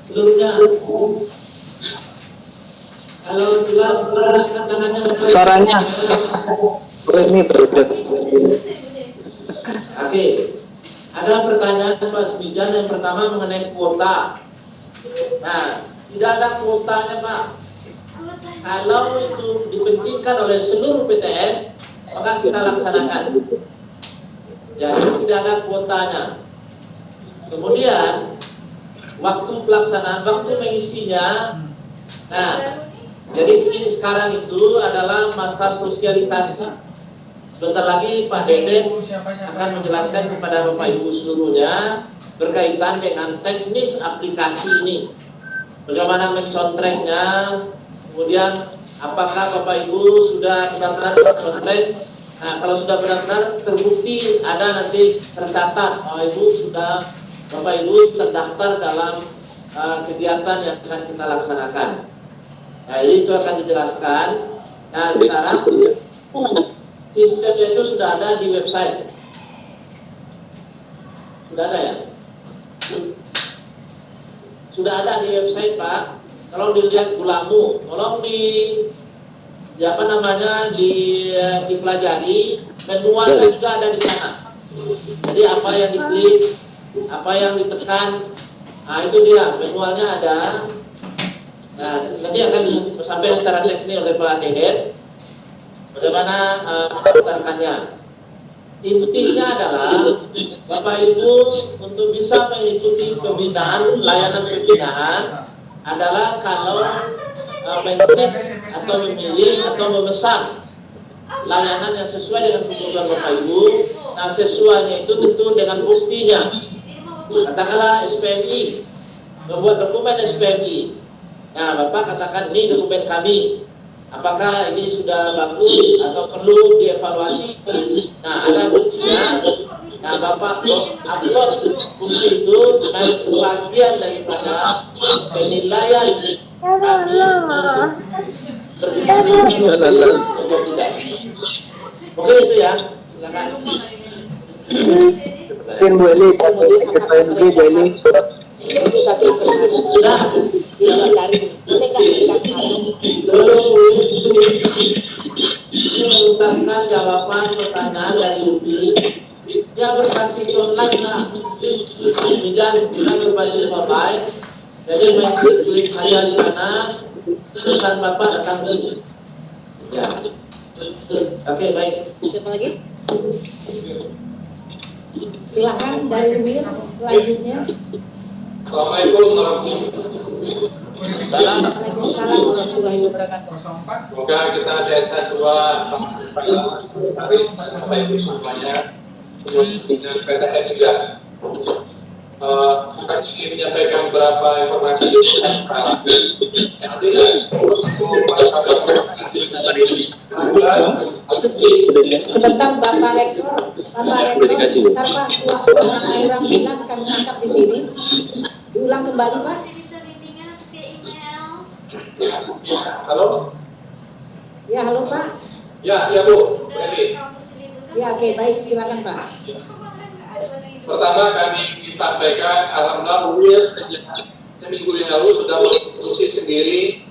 Seluruhnya. Kalau jelas, mohon diangkat tangannya Pak. Suaranya. Ini berbeda. Oke. Ada pertanyaan Pak Sumijan yang pertama mengenai kuota. Nah, tidak ada kuotanya Pak. Kalau itu dipentingkan oleh seluruh PTS, maka kita laksanakan. Ya, itu tidak ada kuotanya. Kemudian, waktu pelaksanaan, waktu mengisinya. Nah, jadi ini sekarang itu adalah masa sosialisasi. Sebentar lagi Pak Deden akan menjelaskan kepada Bapak Ibu seluruhnya berkaitan dengan teknis aplikasi ini, bagaimana mencontrengnya, kemudian apakah Bapak Ibu sudah benar-benar mencontreng. Nah, kalau sudah benar-benar terbukti ada nanti tercatat Bapak Ibu terdaftar dalam kegiatan yang akan kita laksanakan. Nah, itu akan dijelaskan. Nah, sekarang sistemnya itu sudah ada di website. Sudah ada ya? Sudah ada di website Pak. Kalau dilihat Gulamu, tolong dipelajari. Manualnya juga ada di sana. Jadi apa yang diklik, apa yang ditekan, nah itu dia manualnya ada. Nah nanti akan disampaikan secara teks ini oleh Pak Deden. Bagaimana mendaftarkannya? Intinya adalah Bapak Ibu untuk bisa mengikuti pembinaan, layanan pembinaan adalah kalau menklik atau memilih atau memesan layanan yang sesuai dengan kebutuhan Bapak Ibu. Nah sesuainya itu tentu dengan buktinya. Katakanlah SPMI, membuat dokumen SPMI. Nah Bapak katakan ini dokumen kami. Apakah ini sudah bagus atau perlu dievaluasi? Nah, ada buktinya. Nah, Bapak upload bukti itu menjadi bagian daripada penilaian kami untuk atau tidak. Oke itu ya. Silakan. Bu Eli, Bu Eli. Itu satu informasi. Sudah. Dari boleh nggak? Belum. Ini berdasarkan jawaban pertanyaan dari UPI, dia berbasis online lah. Tidak berbasis online, jadi main klik saja di sana, pesan Bapak datang sini. Ya. Oke, baik. Siapa lagi? Silakan dari Mir selanjutnya. Assalamualaikum warahmatullahi Waalaikumsalam warahmatullahi wabarakatuh. 04. Semoga kita sehat semua. Bapak Ibu semuanya. Dengan PTS juga. Kami ingin menyampaikan beberapa informasi Sebentar Bapak Rektor, sebentar Pak, suara kurang jelas kami tangkap di sini. Diulang kembali Pak. Masih bisa bimbingan atau via email? Halo? Ya halo Pak. Ya Bu. Ready. Ya oke baik silakan Pak. Pertama kami ingin sampaikan, alhamdulillah UIR sejak seminggu yang lalu sudah memproduksi sendiri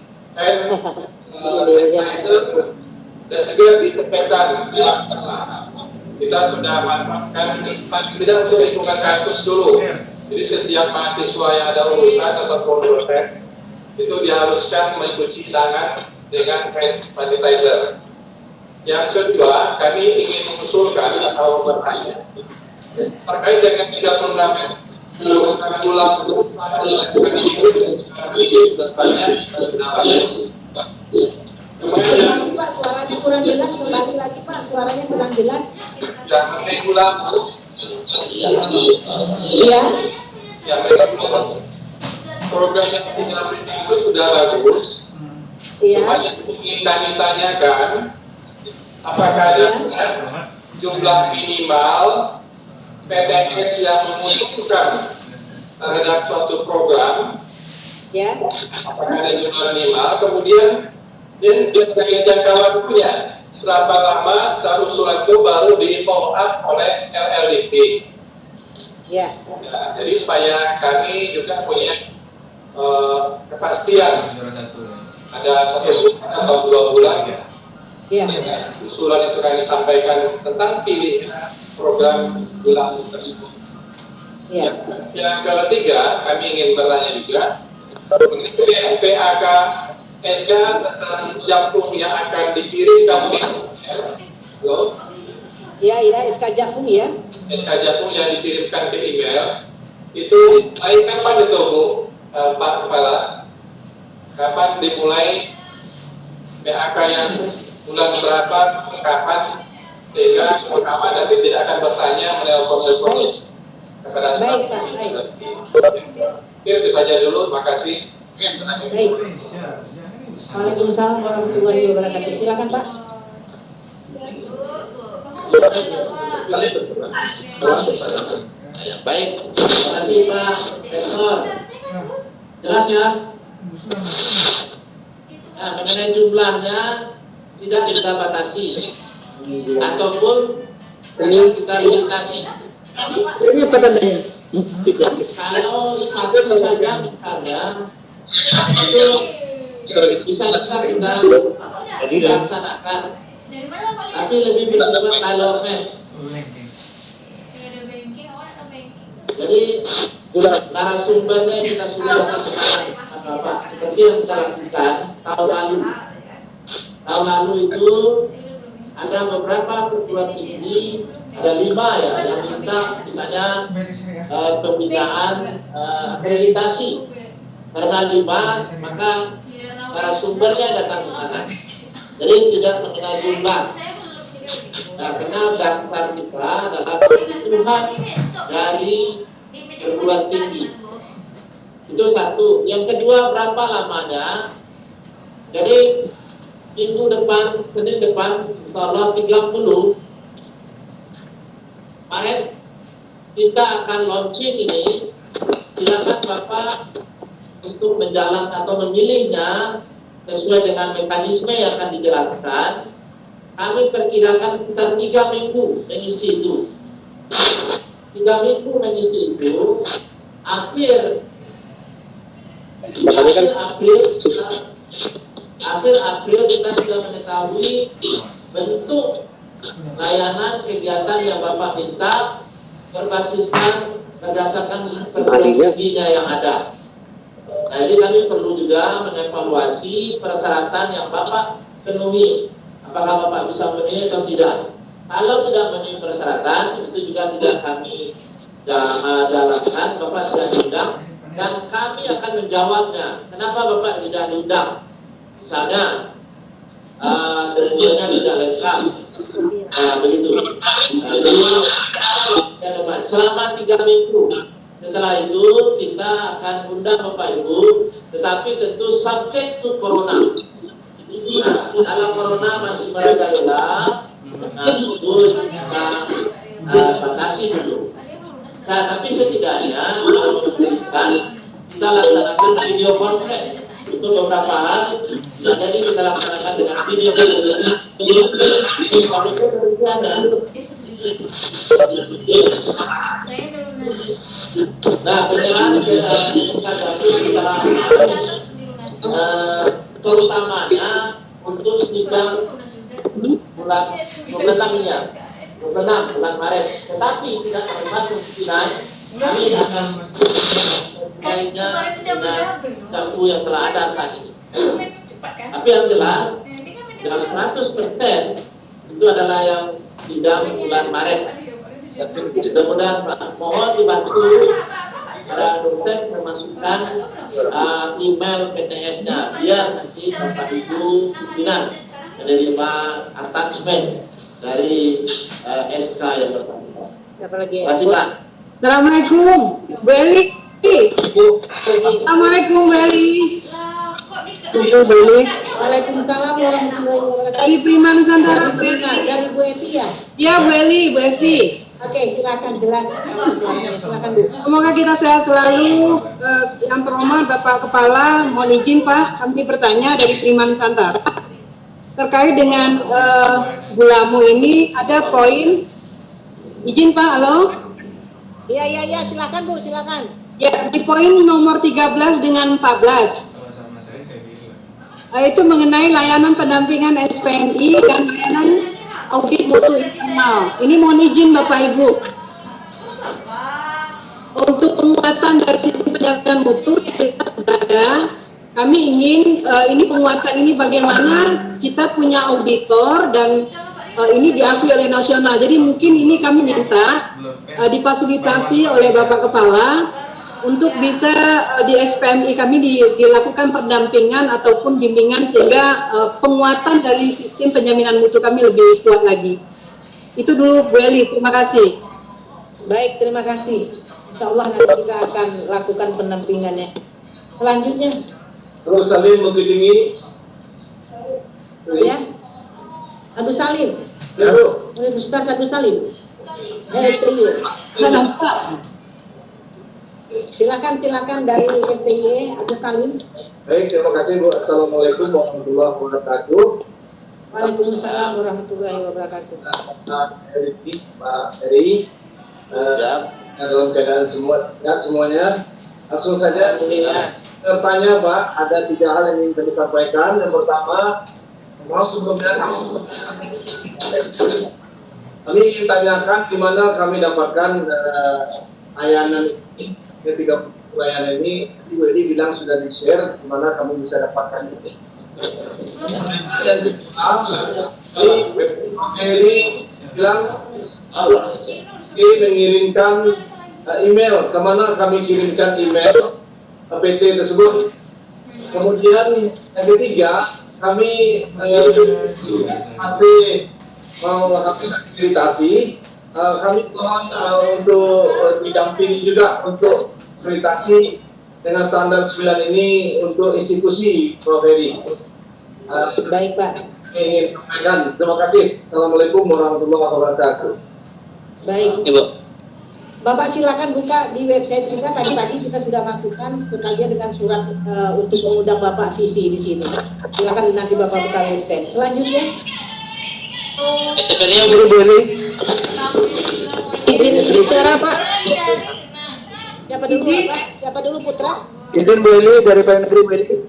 sanitizer dan juga disampaikan. Kita sudah manfaatkan paling tidak untuk lingkungan kampus dulu. Jadi setiap mahasiswa yang ada urusan ataupun dosen itu diharuskan mencuci tangan dengan hand sanitizer. Yang kedua, kami ingin mengusulkan atau bertanya terkait dengan 36 bulan Kembali Pak, suaranya kurang jelas. Kembali lagi Pak, suaranya kurang jelas. Jangan ulang. Iya. Ya, program yang kita itu sudah bagus. Iya. Cuma yang ingin kami tanyakan, apakah ada jumlah minimal PTS yang mengusulkan terhadap suatu program? Ya. Apakah ada jumlah minimal? Kemudian dari jangka waktunya berapa lama setelah usulan itu baru di follow up oleh LLDP? Ya. Ya, jadi supaya kami juga punya kepastian ada 1 bulan atau 2 bulan ya. Ya. Usulan itu kami sampaikan tentang pilihan program bulan tersebut. Ya. Yang ketiga, kami ingin bertanya juga mengenai PAK SK tentang Jakpung yang akan dikirim ke Halo? Ya, SK Jakpung ya. SK Jakpung yang dikirimkan ke email itu mulai kapan itu Bu, Pak Kepala? Kapan dimulai PAK yang bulan berapa, kapan, sehingga pertama nanti tidak akan bertanya menelpon kepada staf. Itu saja dulu, terima kasih. Baik. Waalaikumsalam warahmatullahi wabarakatuh. Silakan Pak. Baik, terima kasih Pak Rektor. Jelas ya? Nah, mengenai jumlahnya tidak kita batasi ataupun tidak kita limitasi. Ini apa tandanya? Kalau satu saja misalnya itu bisa kita laksanakan, tapi lebih bersifat tailor-made. Jadi narasumbernya kita sudah laksanakan Bapak, seperti yang kita lakukan tahun lalu. Tahun lalu itu ada beberapa perguruan tinggi, ada 5 ya yang minta misalnya pembinaan akreditasi. Karena 5 maka narasumbernya datang ke sana. Jadi tidak mengenal jumlah. Nah, karena dasar kita adalah kebutuhan dari perguruan tinggi. Itu satu. Yang kedua, berapa lamanya? Jadi minggu depan, Senin depan, insyaallah 30 Maret kita akan launching ini. Silakan Bapak untuk menjalankan atau memilihnya sesuai dengan mekanisme yang akan dijelaskan. Kami perkirakan sekitar 3 minggu mengisi itu. 3 minggu mengisi itu. Akhir April kita sudah mengetahui bentuk dengan kegiatan yang Bapak minta berbasiskan berdasarkan perguruan tingginya yang ada. Nah, jadi kami perlu juga mengevaluasi persyaratan yang Bapak penuhi. Apakah Bapak bisa memenuhi atau tidak? Kalau tidak memenuhi persyaratan, itu juga tidak kami jalankan. Bapak sudah diundang dan kami akan menjawabnya. Kenapa Bapak tidak diundang? Misalnya, dokumennya tidak lengkap. Nah, begitu. Jadi, selama 3 minggu. Setelah itu kita akan undang Bapak Ibu, tetapi tentu subject to corona. Nah, kalau corona masih merajalela, nah itu kita batasi dulu. Nah, tapi setidaknya kita laksanakan video conference untuk beberapa hal. Nah, jadi kita laksanakan dengan video conference. Kalau itu demikian. Nah, penyerahan terutamanya untuk sidang bulan Maret, tetapi tidak termasuk sidang kami akan kaitannya dengan jakpu yang telah ada saat ini. Tapi yang jelas yang 100% itu adalah yang sidang bulan Maret. Mudah-mudahan Pak, mohon dibantu para dosen memasukkan email PTS-nya biar nanti Bapak Ibu pimpinan menerima attachment dari SK yang bersangkutan. Terima kasih Pak. Assalamualaikum, Bu Eli. Assalamualaikum Bu Eli. Waalaikumsalam warahmatullahi wabarakatuh. Dari Prima Nusantara, Bu Eli. Dari Bu Evi ya? Iya Bu Eli, Bu Evi. Oke, silakan silakan Bu. Semoga kita sehat selalu. Yang terhormat Bapak Kepala, mohon izin Pak, kami bertanya dari Prima Nusantara terkait dengan Bulamu ini ada poin. Izin Pak, halo. Iya, silakan Bu, silakan. Ya, di poin nomor 13 dengan 14. Itu mengenai layanan pendampingan SPNI dan layanan audit mutu internal. Ini mohon izin Bapak Ibu. Untuk penguatan dari sistem penjagaan mutu kita sudah ada. Kami ingin ini penguatan ini bagaimana kita punya auditor dan ini diakui oleh nasional. Jadi mungkin ini kami minta difasilitasi oleh Bapak Kepala untuk bisa di SPMI kami dilakukan pendampingan ataupun bimbingan sehingga penguatan dari sistem penjaminan mutu kami lebih kuat lagi. Itu dulu Bu Eli, terima kasih. Baik, terima kasih. Insya Allah nanti kita akan lakukan pendampingannya. Selanjutnya. Terus Salim mengiringi. Ya. Agus Salim. Ya Bu. Ustaz Agus Salim. STI. Nampak. Silakan dari STI Agus Salim. Baik, terima kasih Bu. Assalamualaikum warahmatullahi wabarakatuh. Waalaikumsalam warahmatullahi wabarakatuh. Pak Eri, dalam keadaan semuanya. Langsung saja bertanya Pak, ada 3 hal yang ingin kami sampaikan. Yang pertama, sebelumnya kami ingin tanyakan di mana kami dapatkan layanan ini. Ketika layanan ini, Ibu Edi bilang sudah di-share, di mana kamu bisa dapatkan ini. Dan Edi bilang mengirimkan email, kemana kami kirimkan email PT tersebut. Kemudian yang ketiga, kami masih mau habis akreditasi. Kami mohon untuk didampingi juga untuk akreditasi dengan standar 9 ini untuk institusi Prof. Edi. Baik Pak. Ingin sampaikan. Terima kasih. Assalamualaikum warahmatullahi wabarakatuh. Baik. Ibu. Bapak silakan buka di website kita. Tadi pagi kita sudah masukkan sekalian dengan surat untuk mengundang Bapak visi di sini. Silakan nanti Bapak buka website. Selanjutnya. STP-nya Bu Eli. Izin bicara Pak. Siapa dulu Pak? Siapa dulu Putra? Izin Bu Eli dari Pemdri Bu Eli.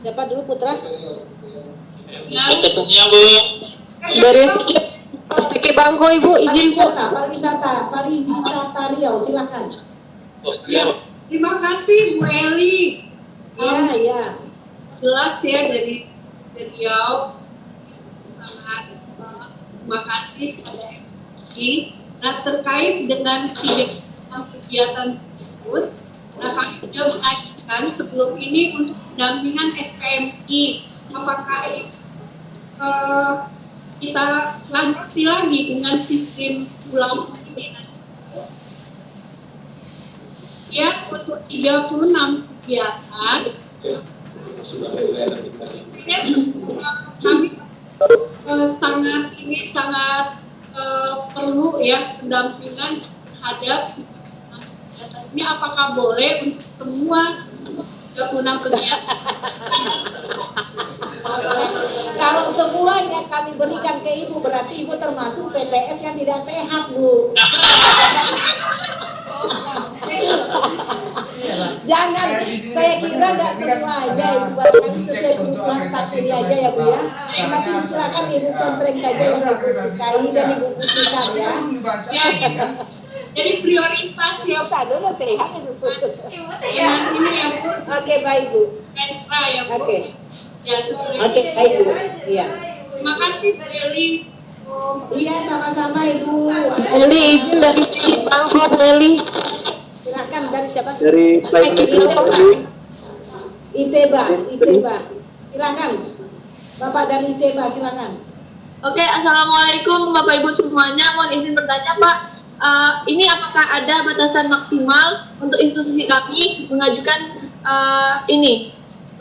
Siapa dulu Putra? STP-nya Bu. Dari Oke Bangko Ibu, izin Bu. Pariwisata Riau, silakan. Ya, terima kasih Bu Eli. Ya. Jelas ya dari Riau. Sangat terima kasih pada MUI. Nah, terkait dengan kegiatan tersebut, nah kami sudah mengajukan sebelum ini untuk pendampingan SPMI. Apakah kita lanjuti lagi dengan sistem ulang ini? Ya, untuk 36 kegiatan, kami sangat perlu ya pendampingan terhadap kegiatan ini. Apakah boleh untuk semua 36 kegiatan? Kalau semua yang kami berikan ke Ibu, berarti Ibu termasuk PTS yang tidak sehat, Bu. Jangan, saya kira tidak semua aja Ibu, barangkali sesuai kebutuhan satu aja ya Bu ya. Nanti silakan Ibu contreng saja yang Ibu sukai dan Ibu butuhkan ya. Jadi prioritas ya. Dulu sehat itu. Dengan ini ya Bu. Oke, baik Bu. Ekstra ya Bu. Oke. Ya sesuai. Oke, baik Bu. Iya. Terima kasih Bu Eli. Iya, sama-sama Ibu. Eli izin dari Bangko Bu Eli. Silakan, dari siapa? Dari Iteba. Silakan. Bapak dari Iteba, silakan. Oke, assalamualaikum Bapak Ibu semuanya. Mohon izin bertanya Pak, ini apakah ada batasan maksimal untuk institusi kami mengajukan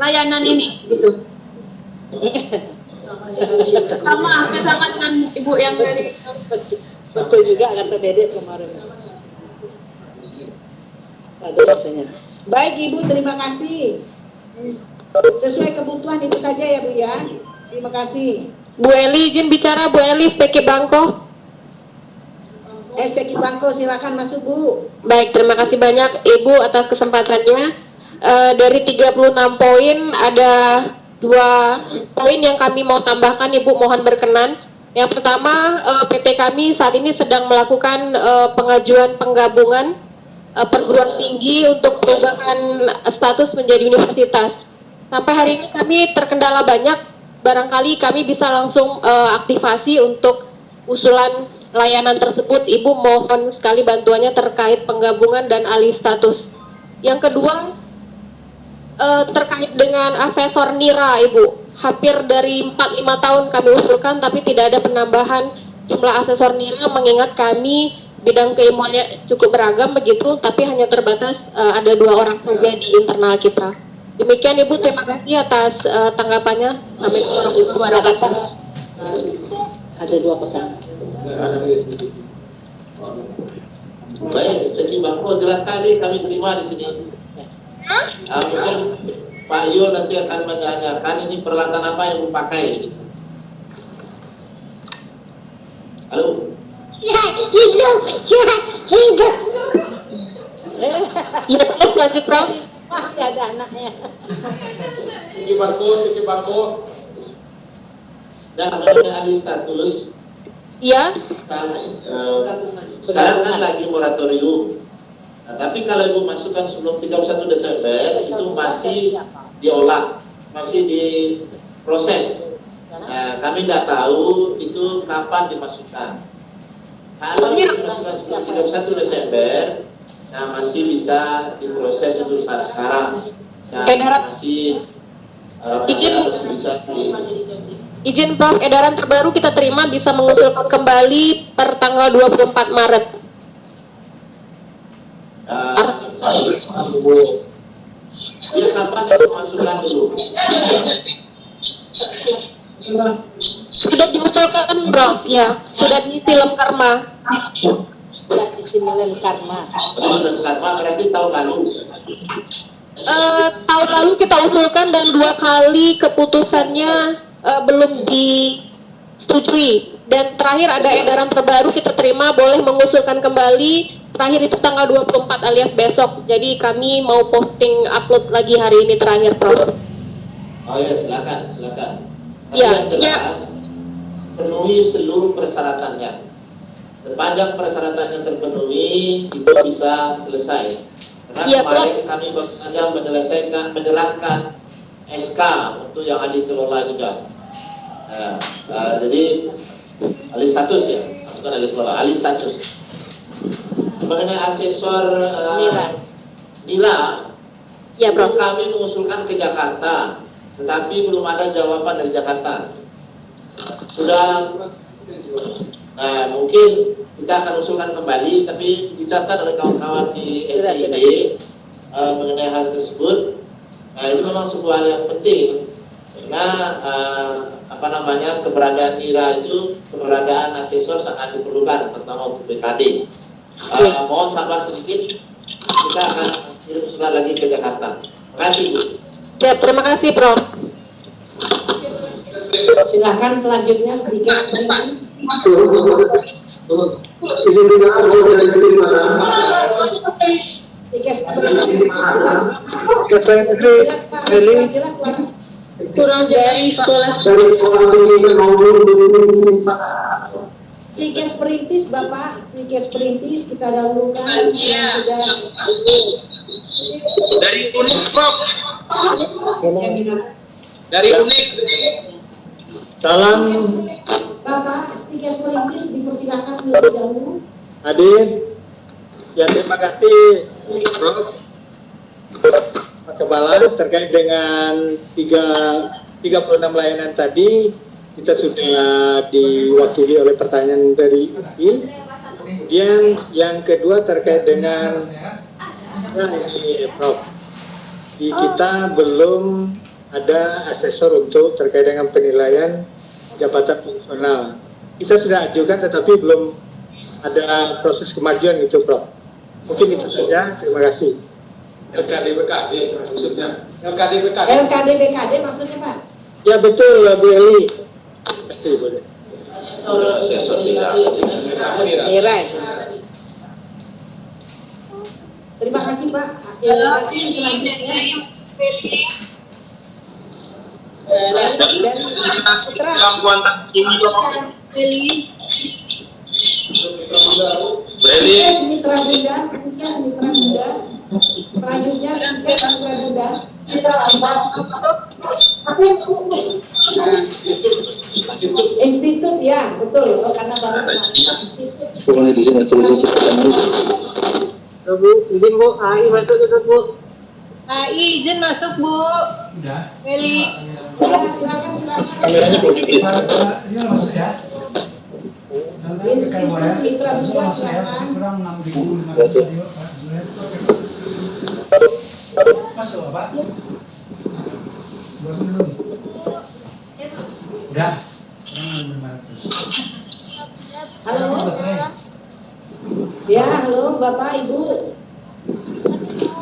layanan ini, gitu? Sama dengan Ibu yang dari. Betul juga kata Dede kemarin. Baik Ibu, terima kasih. Sesuai kebutuhan itu saja ya Bu ya. Terima kasih. Bu Eli izin bicara, Bu Eli SPK Bangko. SPK Bangko silakan masuk Bu. Baik, terima kasih banyak Ibu atas kesempatannya. Dari 36 poin ada 2 poin yang kami mau tambahkan, Ibu mohon berkenan. Yang pertama, PT kami saat ini sedang melakukan pengajuan penggabungan perguruan tinggi untuk perubahan status menjadi universitas. Sampai hari ini kami terkendala banyak, barangkali kami bisa langsung aktivasi untuk usulan layanan tersebut. Ibu mohon sekali bantuannya terkait penggabungan dan alih status. Yang kedua, terkait dengan asesor NIRA Ibu. Hampir dari 4-5 tahun kami usulkan tapi tidak ada penambahan jumlah asesor NIRA, mengingat kami bidang keilmuannya cukup beragam begitu, tapi hanya terbatas ada 2 orang saja di internal kita. Demikian Ibu, terima kasih atas tanggapannya. Sampai jumpa. Ada 2 pertanyaan. Baik, Jadi Bangko jelas sekali kami terima di sini. Mungkin Pak Yul nanti akan menanyakan ini peralatan apa yang dipakai. Halo. Ya, Prof, lanjut Prof. Masih ada anaknya. Tinggi Bangko. Nah, mengenai alih status, Iya. sekarang kan lagi moratorium. Nah, tapi kalau Ibu masukkan sebelum 31 Desember itu masih diolah, masih diproses. Nah, kami tidak tahu itu kapan dimasukkan. Kalau dimasukkan sebelum 31 Desember, nah masih bisa diproses untuk saat sekarang. Nah, masih Izin Prof, edaran terbaru kita terima bisa mengusulkan kembali per tanggal 24 Maret. Ya, kapan dimasukkan dulu? Sudah diusulkan Prof, ya, sudah diisi lemkarma. Sudah diisi lemkarma. Lemkarma berarti tahun lalu. Tahun lalu kita usulkan dan 2 kali keputusannya belum disetujui, dan terakhir ada edaran terbaru kita terima boleh mengusulkan kembali, terakhir itu tanggal 24 alias besok. Jadi kami mau posting upload lagi hari ini terakhir Prof. Oh ya, silakan. Tapi Ya, yang jelas, penuhi seluruh persyaratannya. Sepanjang persyaratannya terpenuhi, itu bisa selesai. Karena Iya, kemarin kami baru saja menyerahkan SK untuk yang ahli kelola juga. Jadi ahli status ya, bukan ahli kelola, ahli status. Mengenai asesor Mira, Ya, itu Prof. kami mengusulkan ke Jakarta, tetapi belum ada jawaban dari Jakarta. Nah, mungkin kita akan usulkan kembali, tapi dicatat oleh kawan-kawan di SDID mengenai hal tersebut. Nah, itu memang sebuah hal yang penting karena keberadaan IRA itu, keberadaan asesor sangat diperlukan, terutama untuk BKD. Mohon sabar sedikit, kita akan kirim surat lagi ke Jakarta. Terima kasih, Bu. Ya, terima kasih, Prof. Silakan selanjutnya sedikit. Kurang dari sekolah. Sedikit perintis Bapak, sedikit perintis kita dahulukan. Iya. Dari UNIK, Prof. Dari UNIK. Salam Bapak, sedikit perintis dipersilakan lebih dahulu. hadir. Ya, terima kasih Prof. Pak Kepala terkait dengan 36 layanan tadi. Kita sudah diwakili oleh pertanyaan dari UI. Kemudian yang kedua terkait dengan ini Prof. Di kita belum ada asesor untuk terkait dengan penilaian jabatan fungsional. Kita sudah ajukan tetapi belum ada proses kemajuan itu, Prof. Mungkin itu saja. Terima kasih. LKD-BKD maksudnya. LKD-BKD. LKD-BKD maksudnya Pak? Ya betul, Bu Eli. Terima kasih, boleh. Asesor Mira. Mira. Terima kasih Pak. Selanjutnya. Gangguan ini, Prof. Beli. Mitra Bunda, sedikit Mitra Bunda. Selanjutnya Mitra Bunda. Institut ya, betul. Oh, karena baru institut. Pokoknya di sini tulis Bu, izin Bu, AI masuk itu Bu. AI izin masuk, Bu. Udah. Meli. Silakan. Dia masuk ya. Institut Mitra Bunda, silakan. Kurang 6.500. Ayo, Pak Zuhair. Masuk, Pak. Belum. Udah. Kurang 6.500. Halo. Ya, halo Bapak Ibu.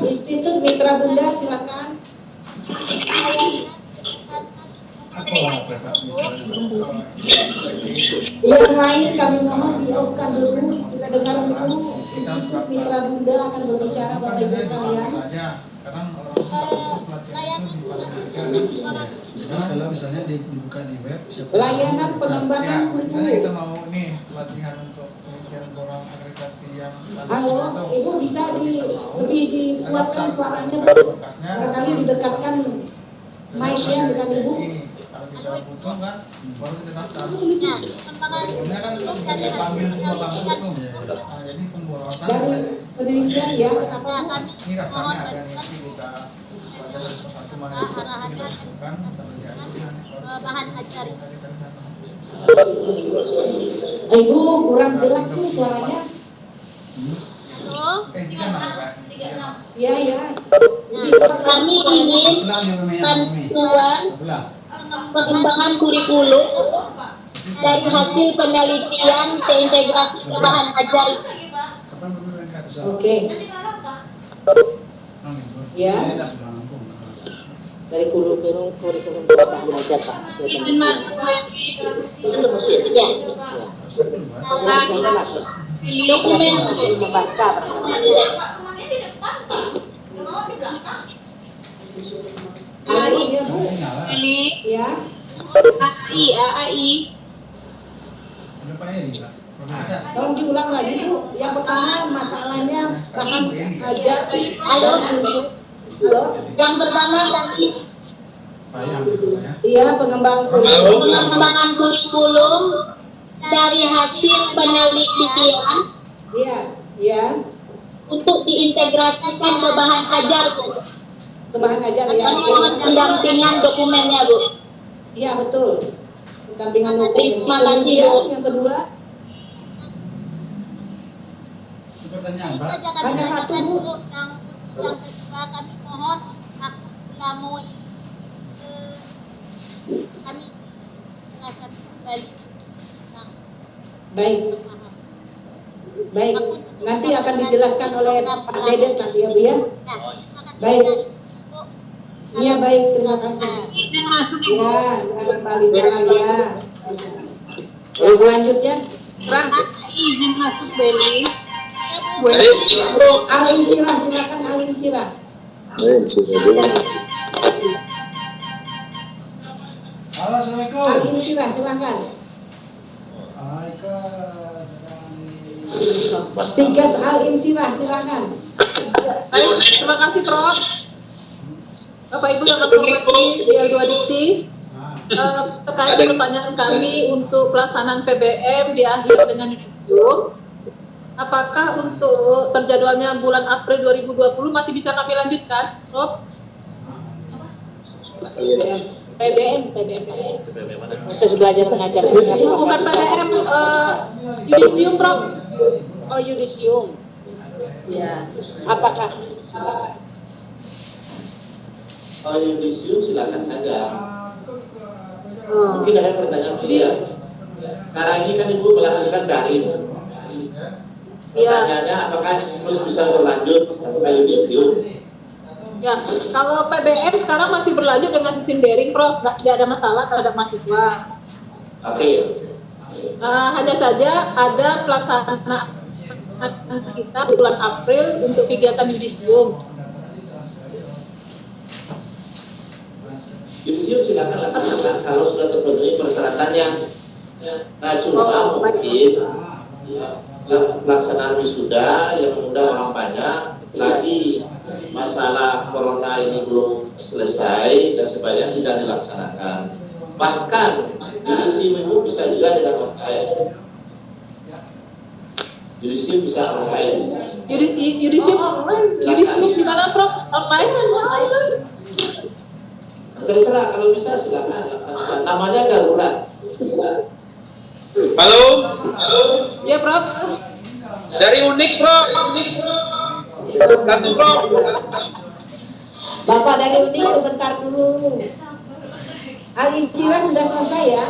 Institut Mitra Bunda, silakan. Yang lain kami mohon di-off-kan dulu, kita dengar dulu. Institut Mitra Bunda akan berbicara Bapak Ibu sekalian. Kalau misalnya dibuka di web, Layanan pengembangan misalnya kita mau nih pelatihan untuk pengisian borang agregasi yang halo, Ibu bisa lebih dikuatkan suaranya, barangkali didekatkan mic-nya dengan Ibu. Kalau kita butuh kan, baru kita daftar. Sebelumnya kan kita dipanggil semua kampus tuh. Nah, jadi pemborosan Dari penelitian ya, kenapa ini daftarnya ada nih, kita baca dari persatu mana kita masukkan dan diajukan bahan ajar. Ibu kurang jelas nih suaranya. Kita mana, Pak? Ya. Kami ingin bantuan pengembangan kurikulum dari hasil penelitian terintegrasi bahan ajar. Oke. Ya. Dari kurikulum bahan ajar Pak. Izin masuk, Meli. Dokumen membaca. AI, Meli. Ya. AI. Pak Eri, Pak. Tolong diulang lagi Bu. Yang pertama masalahnya bahan ajar ayo dulu. Yang pertama tadi iya pengembangan kurikulum dari hasil penelitian. Iya, iya. Untuk diintegrasikan ke bahan ajar Bu. Ke bahan ajar ya. Pendampingan dokumennya Bu. Iya betul. Pendampingan dokumen. Terima kasih Bu. Yang kedua. Pertanyaan, Pak. Hanya satu Bu. Yang kedua kami mohon aku lamun kami jelaskan kembali. Baik. Baik. Nanti akan dijelaskan oleh Pak Deden nanti ya Bu ya. Baik. Iya baik, terima kasih. Izin masuk Ibu. Ya, kembali salam ya. Selanjutnya, Izin masuk Beli. Alin Sirah, silakan Alin Sirah. Halo, Assalamualaikum. Alin Sirah, silakan. Stikas Alin Sirah, silakan. Baik, terima kasih Prof. Bapak Ibu yang terhormati DL2 Dikti, terkait pertanyaan kami untuk pelaksanaan PBM di akhir dengan Yudisium, apakah untuk terjadwalnya bulan April 2020 masih bisa kami lanjutkan, Prof? PBM. Proses belajar mengajar. Bukan PBM, Yudisium, Prof. Oh, Yudisium. Ya. Apakah? Kalau Yudisium silakan saja. Mungkin ada pertanyaan dia. Sekarang ini kan Ibu melakukan daring. Pertanyaannya apakah terus bisa berlanjut sampai Yudisium? Ya, kalau PBM sekarang masih berlanjut dengan sistem daring, Prof. Tidak ada masalah terhadap mahasiswa. Oke. Hanya saja ada pelaksanaan kita bulan April untuk kegiatan Yudisium. Yudisium silakan laksanakan kalau sudah terpenuhi persyaratannya. Nah, cuma mungkin pelaksanaan wisuda yang mengundang orang banyak, lagi masalah corona ini belum selesai dan sebagainya tidak dilaksanakan. Bahkan Yudisium itu bisa juga dengan online. Yudisium bisa online. Yudisium online? Yudisium di mana, Prof? Online? Terserah, kalau bisa silakan laksanakan. Namanya darurat. Halo? Ya, Prof. Dari Unix, Prof. Satu, Prof. Bapak dari Unix sebentar dulu. Alin Sirah sudah selesai ya?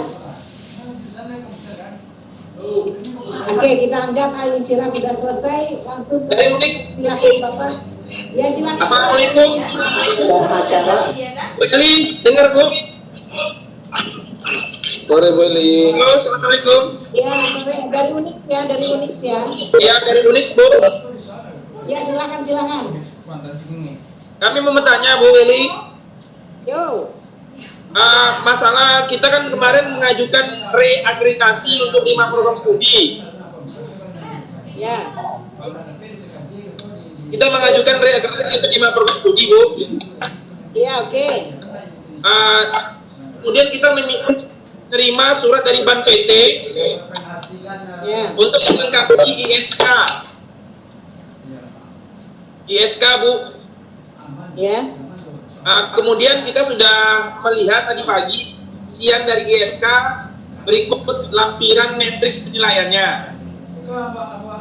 Oke, kita anggap Alin Sirah sudah selesai. Langsung dari Unix. Silakan Bapak. Ya silakan. Assalamualaikum. Bu Eli, dengar Bu? Sore Bu Eli. Halo, assalamualaikum. Ya, sore dari Unix ya, dari Unix ya. Iya, dari Unix Bu. Ya silakan. Kami mau bertanya Bu Eli. Yo. Masalah kita kan kemarin mengajukan reakreditasi untuk 5 program studi. Ya. Kita mengajukan reakreditasi untuk 5 program studi, Bu. Iya, oke. Kemudian kita menerima surat dari Ban PT untuk melengkapi ISK. ISK, Bu. Ya. Kemudian kita sudah melihat tadi pagi siang dari ISK berikut lampiran matriks penilaiannya.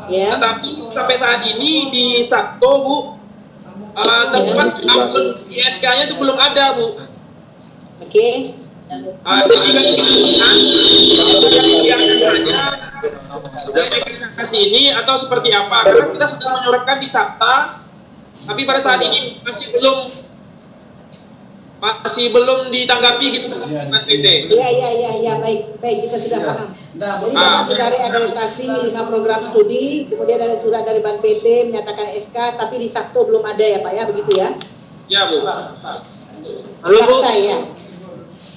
Ya. Tetapi sampai saat ini di Sabto, Bu, tempat upload ISK-nya itu belum ada, Bu. Oke. Jadi kan yang kasih ini atau seperti apa? Karena kita sudah menyuratkan di Sabta, tapi pada saat ini masih belum ditanggapi gitu, Mas PT. Iya, baik, kita sudah paham. Jadi Bapak sudah reakreditasi 5 program studi, kemudian ada surat dari Ban PT menyatakan SK, tapi di Sabto belum ada ya Pak ya, begitu ya? Ya Bu. Halo Bu. Ya.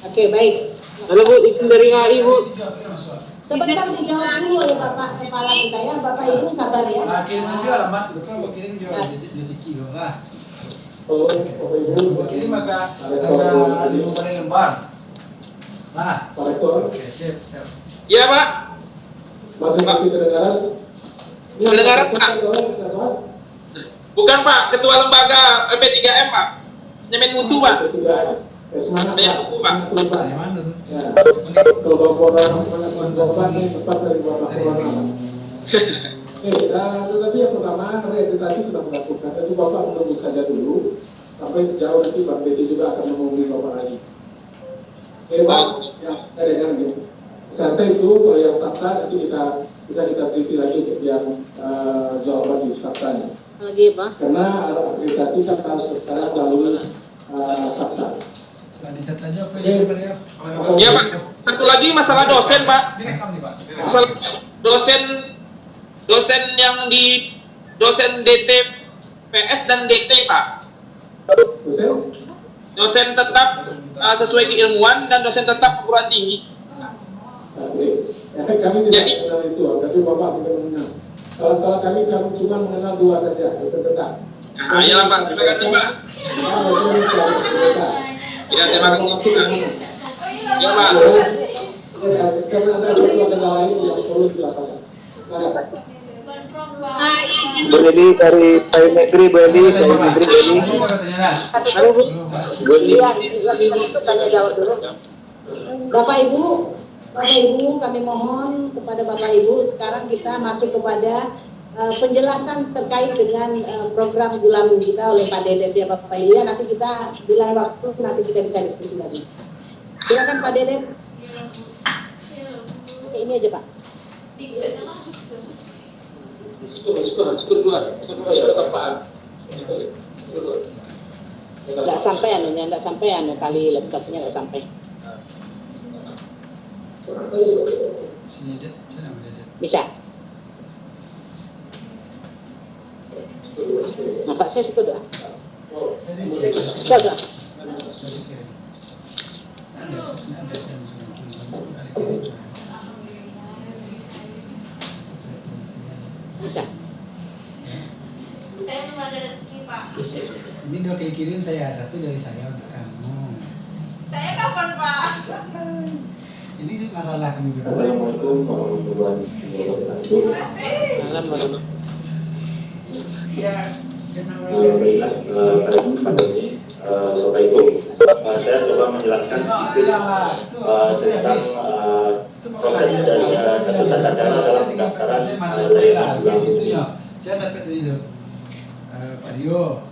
Oke, baik. Halo Bu, izin dari HI Bu. Sebentar dijawab dulu oleh Bapak Kepala kita ya, Bapak Ibu sabar ya. Kirim juga alamat, betul, kirim juga rezeki lah. Kirim agak 5 kali lembar. Nah, Pak Rektor. oke, sip. Iya Pak. Masih kedengaran? Kedengaran Pak. Bukan Pak, Ketua Lembaga LP3M Pak. Nyemen mutu Pak. Semangat Nyemen mutu Pak. Dari mana tuh? Kalau Bapak korban ini tepat dari Bapak Corona. Tetapi yang pertama, karena edukasi sudah melakukan, tapi Bapak menunggu saja dulu, sampai sejauh nanti Pak Beti juga akan menghubungi Bapak lagi. Oke Pak, ya, ada gitu. Saya rasa itu kalau yang fakta nanti bisa kita teliti lagi untuk yang jawaban di faktanya. Lagi Pak. Karena akreditasi kan harus sekarang melalui fakta. Dicat aja apa ya? Iya Pak. Satu lagi masalah dosen Pak. Direkam nih Pak. Masalah dosen yang di dosen DTPS dan DT Pak. Dosen tetap sesuai keilmuan dan dosen tetap perguruan tinggi. Kami tidak mengenal itu, tapi Bapak tidak mengenal. Kalau kami cuma mengenal 2 saja, dosen tetap. Nah, ya Pak, terima kasih Pak. Ya, terima kasih Pak. Ya Pak. Karena ada satu agenda lain yang perlu dilakukan. Bu Eli dari Pak Negeri, Bu Eli dari Negeri Bu Eli. Iya, kita tanya jawab dulu. Bapak Ibu, kami mohon kepada Bapak Ibu, sekarang kita masuk kepada penjelasan terkait dengan program Gulam kita oleh Pak Dedet ya Bapak Ilia. Nanti kita bilang waktu, nanti kita bisa diskusi lagi. Silakan Pak Dedet. Oke, ini aja Pak. Nggak sampai kali laptopnya nggak sampai. Bisa. Nah, Pak saya situ doa. Doa. Bisa. Saya belum ada rezeki Pak. Ini 2 kali kirim saya, 1 dari saya untuk kamu. Saya kapan Pak? Ini masalah kami berdua. Assalamualaikum warahmatullahi wabarakatuh. Ya, Alhamdulillah pada kesempatan ini Bapak Ibu, saya coba menjelaskan sedikit tentang proses dari tata cara dalam pendaftaran layanan Gulam. Saya dapat dari itu Pak Dio.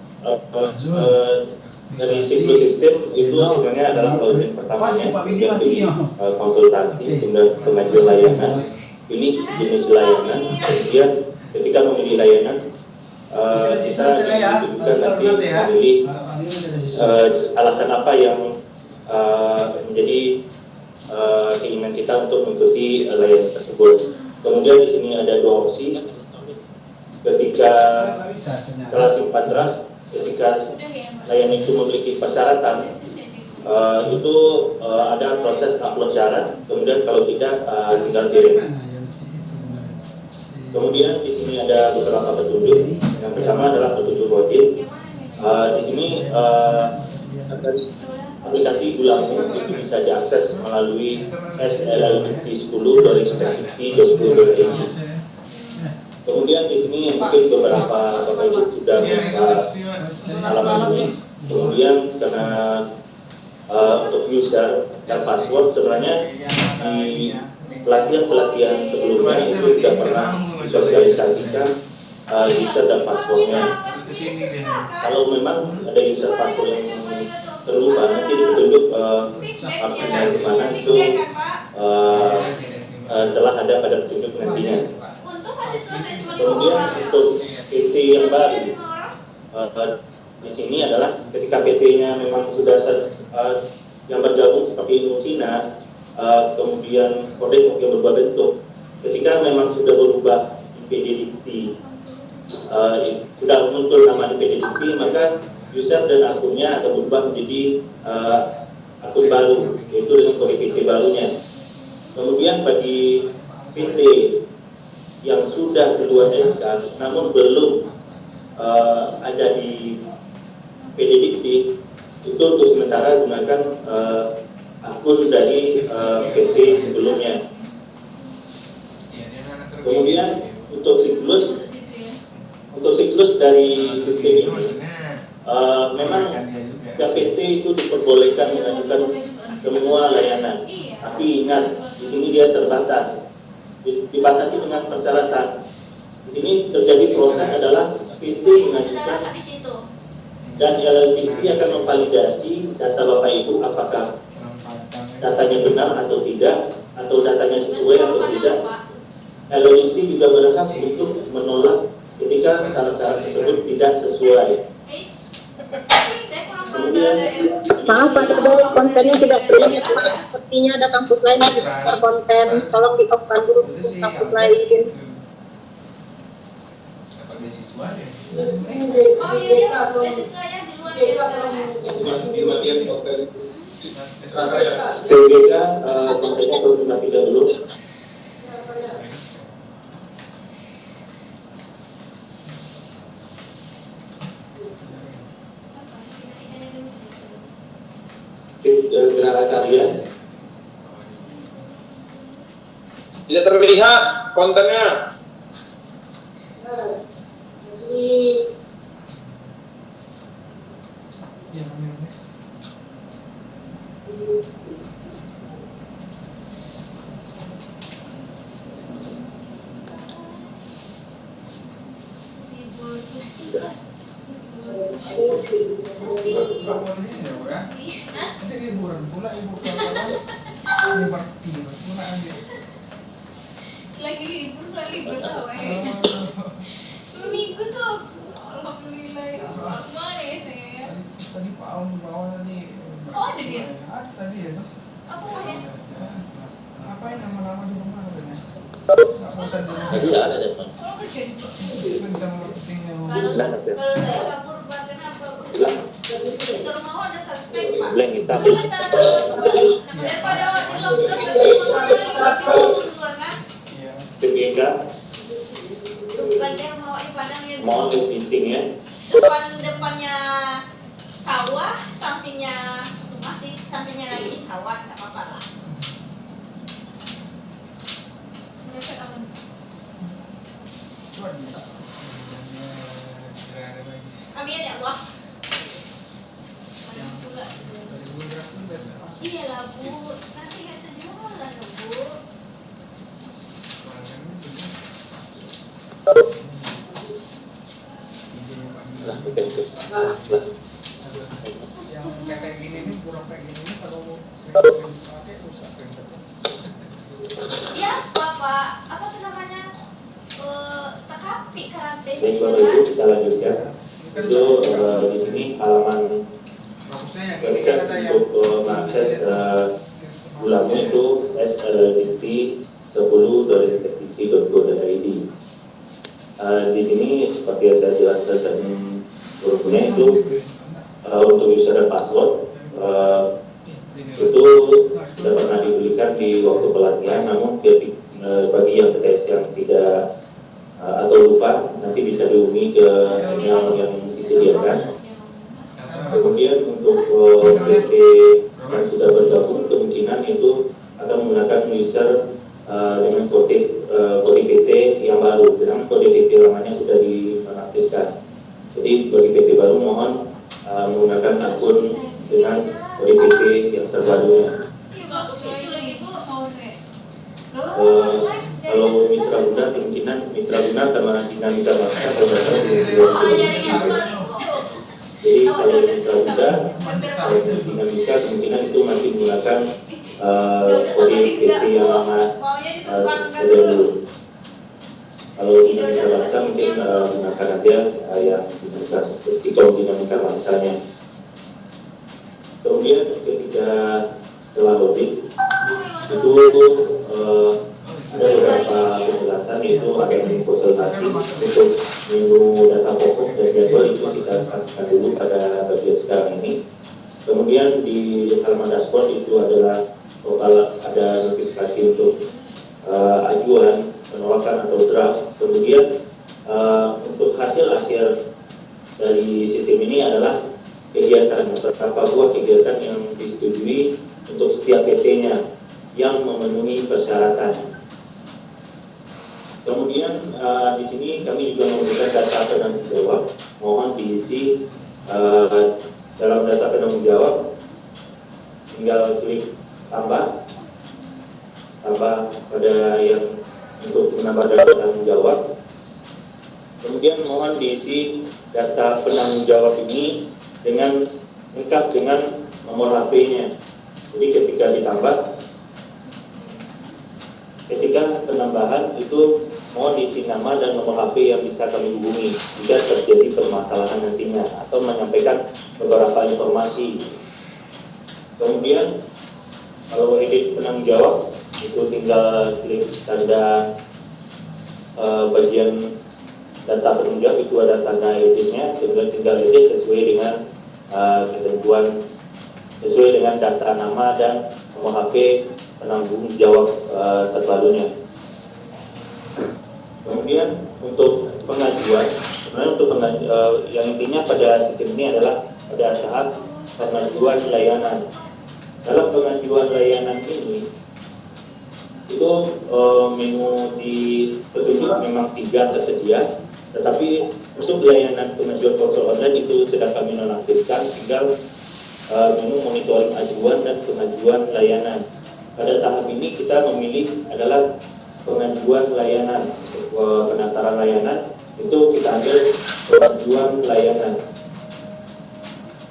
Dari siklus sistem itu sebenarnya adalah bagian pertamanya yaitu konsultasi, kemudian pengajuan layanan, pilih jenis layanan, kemudian ketika memilih layanan kita diberikan nanti memilih alasan apa yang menjadi keinginan kita untuk mengikuti layanan tersebut. Kemudian di sini ada 2 opsi. Ketika setelah simpan draft, ketika layanan itu memiliki persyaratan, itu ada proses upload syarat. Kemudian kalau tidak tinggal kirim. Kemudian di sini ada beberapa petunjuk. Yang pertama adalah petunjuk wajib. Di sini aplikasi Gulam itu bisa diakses melalui slid10/2020. Kemudian di sini mungkin beberapa Bapak Ibu sudah pengalaman ini. Kemudian karena untuk user dan password sebenarnya di pelatihan sebelumnya itu sudah pernah disosialisasikan user dan passwordnya. Kalau memang ada user password yang terlupa, nanti ditunjuk aplikasi di mana itu telah ada pada petunjuk nantinya. Kemudian untuk PT yang baru di sini adalah ketika PT-nya memang sudah yang bergabung seperti Nusina, kemudian kode yang berubah bentuk, ketika memang sudah berubah IPD Dikti, sudah muncul nama IPD Dikti, maka user dan akunnya akan berubah menjadi akun baru, yaitu dengan kode PT barunya. Kemudian bagi PT yang sudah duluan SK namun belum ada di PD Dikti itu untuk sementara gunakan akun dari PT sebelumnya. Kemudian untuk siklus dari sistem ini memang PT itu diperbolehkan mengajukan semua layanan, tapi ingat di sini dia terbatas, dibatasi dengan persyaratan. Di sini terjadi proses adalah PT mengajukan dan LLDT akan memvalidasi data Bapak Ibu apakah datanya benar atau tidak, atau datanya sesuai atau tidak. LLDT juga berhak untuk menolak ketika syarat-syarat tersebut tidak sesuai. Kemudian, maaf Pak, dari kontennya tidak terlihat Pak. Sepertinya ada kampus lain yang share konten. Tolong di off kan dulu kampus lain. Dapat beasiswa deh. Oh iya, beasiswa ya di luar TGK kontennya perlu dimatikan dulu. Gerhana Karya Tidak terlihat kontennya. Nanti liburan pula ibu kawan liberty pula aja. Selagi libur tau minggu tuh alhamdulillah ya Allah. Mana ya saya? Tadi Pak Aun bawa tadi. Oh ada dia? Ada tadi ya tuh. Apa ya? Ngapain lama-lama di rumah katanya? Nggak bosan di rumah. Tadi ada deh Pak. Oh kerja di Bisa marketingnya. kalau saya kabur Pak, kenapa? Di rumah ada suspek Pak. Blank hitam. Daripada di lockdown kan? TGK Bukan dia mau di Padang ya. mohon ditinting ya. Depannya sawah, sampingnya masih sampingnya lagi sawah, nggak apa-apa lah. Mereka aman. Amin ya Allah. Iya lah Bu, nanti nggak bisa jualan lah Bu. Yang kayak gini nih, kurang kayak gini nih kalau sering pakai rusak printer. Iya Bapak, apa tuh namanya? Tekapi karate. Baik Bapak Ibu, kita lanjutkan. Itu di sini halaman website untuk mengakses bulannya itu sldt10.go.id. Di sini seperti yang saya jelaskan tadi sebelumnya itu untuk user dan password itu sudah pernah diberikan di waktu pelatihan, namun bagi yang TTS yang tidak atau lupa nanti bisa dihubungi ke email yang disediakan. Kemudian untuk PT yang sudah bergabung kemungkinan itu akan menggunakan user dengan kode PT yang baru, dengan kode PT lamanya sudah dinonaktifkan. Jadi bagi PT baru mohon menggunakan akun dengan kode PT yang terbaru. Kalau mitra guna kemungkinan mitra guna sama dinamika bangsa terbatas di jadi kalau mitra guna dinamika kemungkinan itu masih menggunakan kode PT yang lama dulu. Kalau dinamika bangsa mungkin gunakan aja yang dinamika dinamika bangsanya. Kemudian ketika setelah loading itu ada beberapa penjelasan, yaitu ada yang konsultasi untuk menu data pokok dan jadwal itu kita kasihkan dulu pada bagian sekarang ini. Kemudian di halaman dashboard itu adalah total ada notifikasi untuk ID pengajuan penolakan atau draft. Kemudian untuk hasil akhir dari sistem ini adalah kegiatan beberapa buah kegiatan yang disetujui untuk setiap PT-nya yang memenuhi persyaratan. Kemudian di sini kami juga memberikan data penanggung jawab. Mohon diisi dalam data penanggung jawab. Tinggal klik tambah pada yang untuk menambah data penanggung jawab. Kemudian mohon diisi data penanggung jawab ini dengan lengkap dengan nomor HP-nya. Jadi ketika penambahan itu mohon diisi nama dan nomor HP yang bisa kami hubungi jika terjadi permasalahan nantinya atau menyampaikan beberapa informasi. Kemudian kalau edit penanggung jawab itu tinggal klik tanda bagian data penanggung jawab, itu ada tanda editnya, tinggal edit sesuai dengan ketentuan, sesuai dengan data nama dan nomor HP penanggung jawab terbarunya. Kemudian untuk pengajuan, sebenarnya yang intinya pada sistem ini adalah pada tahap pengajuan layanan. Dalam pengajuan layanan ini itu menu di petunjuk memang 3 tersedia, tetapi untuk layanan pengajuan proposal online itu sedang kami nonaktifkan, tinggal menu monitoring ajuan dan pengajuan layanan. Pada tahap ini kita memilih adalah pengajuan layanan. Pendaftaran layanan itu kita ambil pengajuan layanan.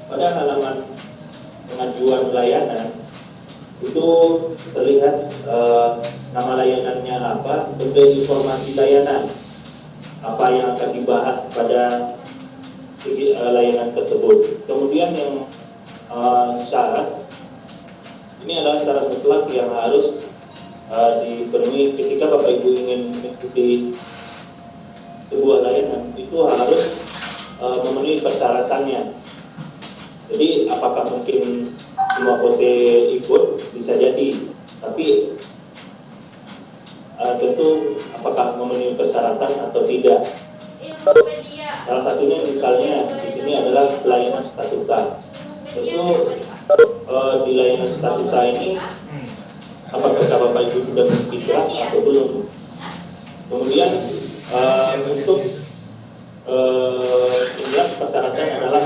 Pada halaman pengajuan layanan itu terlihat nama layanannya apa, bentuk informasi layanan, apa yang akan dibahas pada layanan tersebut. Kemudian yang syarat, ini adalah syarat mutlak yang harus dipenuhi ketika Bapak Ibu ingin mengikuti sebuah layanan, itu harus memenuhi persyaratannya. Jadi apakah mungkin semua PT ikut? Bisa jadi, tapi tentu apakah memenuhi persyaratan atau tidak. Salah satunya misalnya di sini adalah pelayanan statuta. Tentu di layanan statuta ini apakah Bapak Ibu sudah mengikuti draft atau belum. Kemudian untuk jumlah persyaratan adalah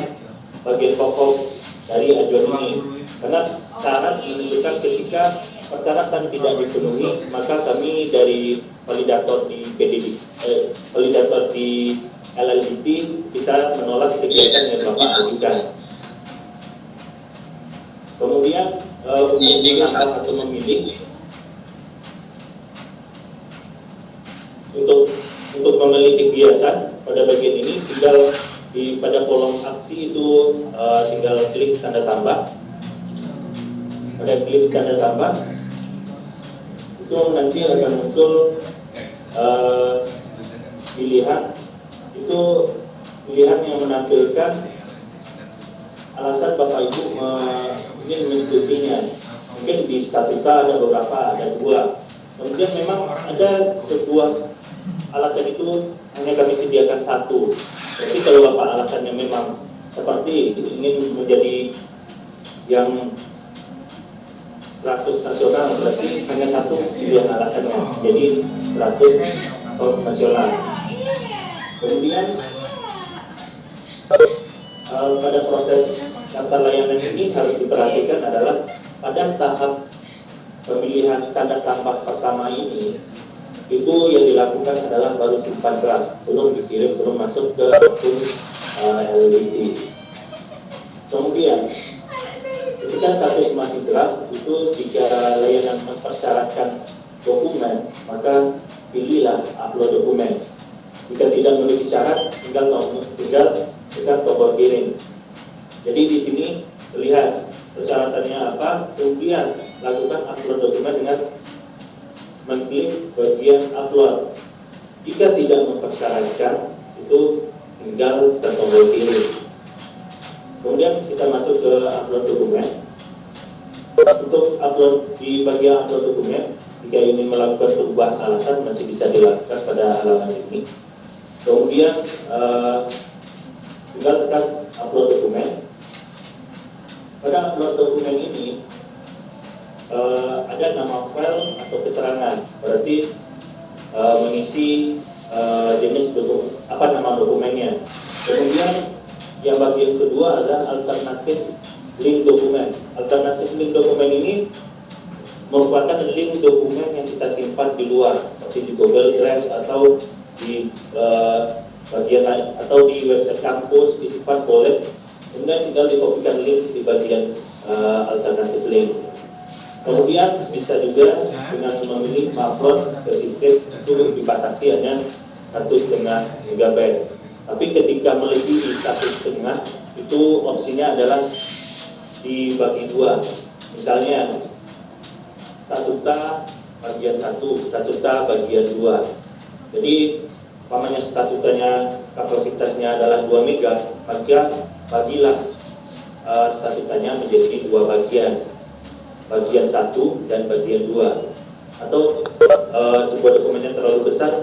bagian pokok dari ajuan ini, karena syarat menentukan ketika persyaratan tidak dipenuhi, maka kami dari validator di validator di LLDT bisa menolak kegiatan yang Bapak ajukan. Kemudian menambah atau memilih untuk memilih kegiatan pada bagian ini tinggal pada kolom aksi itu tinggal klik tanda tambah. Pada klik tanda tambah itu nanti akan muncul pilihan yang menampilkan alasan Bapak Ibu ingin mengikutinya. Mungkin di statuta ada beberapa, ada 2. Kemudian memang ada sebuah alasan itu hanya kami sediakan 1. Jadi kalau Bapak alasannya memang seperti ingin menjadi yang 100 nasional, berarti hanya 1 pilihan alasannya. Jadi 100 nasional. Kemudian pada proses daftar layanan ini harus diperhatikan adalah pada tahap pemilihan tanda tambah pertama ini, itu yang dilakukan adalah baru simpan draft, belum dikirim, belum masuk ke akun LLDT. Kemudian ketika status masih draft, itu jika layanan mempersyaratkan dokumen, maka pilihlah upload dokumen. Jika tidak memiliki syarat, tinggal tekan tombol kirim. Jadi di sini lihat persyaratannya apa, kemudian lakukan upload dokumen dengan mengklik bagian upload. Jika tidak mempersyaratkan, itu tinggal tekan tombol kirim. Kemudian kita masuk ke upload dokumen. Untuk upload di bagian upload dokumen, jika ingin melakukan perubahan alasan masih bisa dilakukan pada halaman ini. Kemudian tinggal tekan upload dokumen. Pada upload dokumen ini ada nama file atau keterangan, berarti mengisi jenis dokumen, apa nama dokumennya. Kemudian yang bagian kedua adalah alternatif link dokumen. Alternatif link dokumen ini merupakan link dokumen yang kita simpan di luar, seperti di Google Drive atau di bagian lain, atau di website kampus disimpan boleh. Kemudian tinggal dikopikan link di bagian alternatif link. Kemudian bisa juga dengan memilih upload ke sistem itu dibatasi hanya 1,5 MB. Tapi ketika melebihi 1,5 itu opsinya adalah dibagi dua. Misalnya statuta bagian 1, statuta bagian 2. Jadi umpamanya statutanya kapasitasnya adalah 2 MB, maka bagilah statutanya menjadi 2 bagian, bagian 1 dan bagian 2. Atau sebuah dokumennya terlalu besar,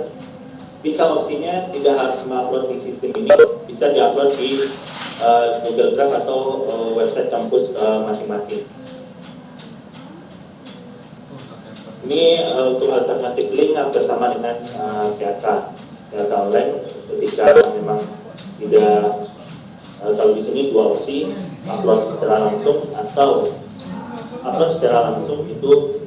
bisa opsinya tidak harus mengupload di sistem ini, bisa diupload di Google Drive atau website kampus masing-masing. Ini untuk alternatif link bersama dengan PHK online. Ketika memang tidak, kalau di sini 2 opsi, upload secara langsung atau upload secara langsung itu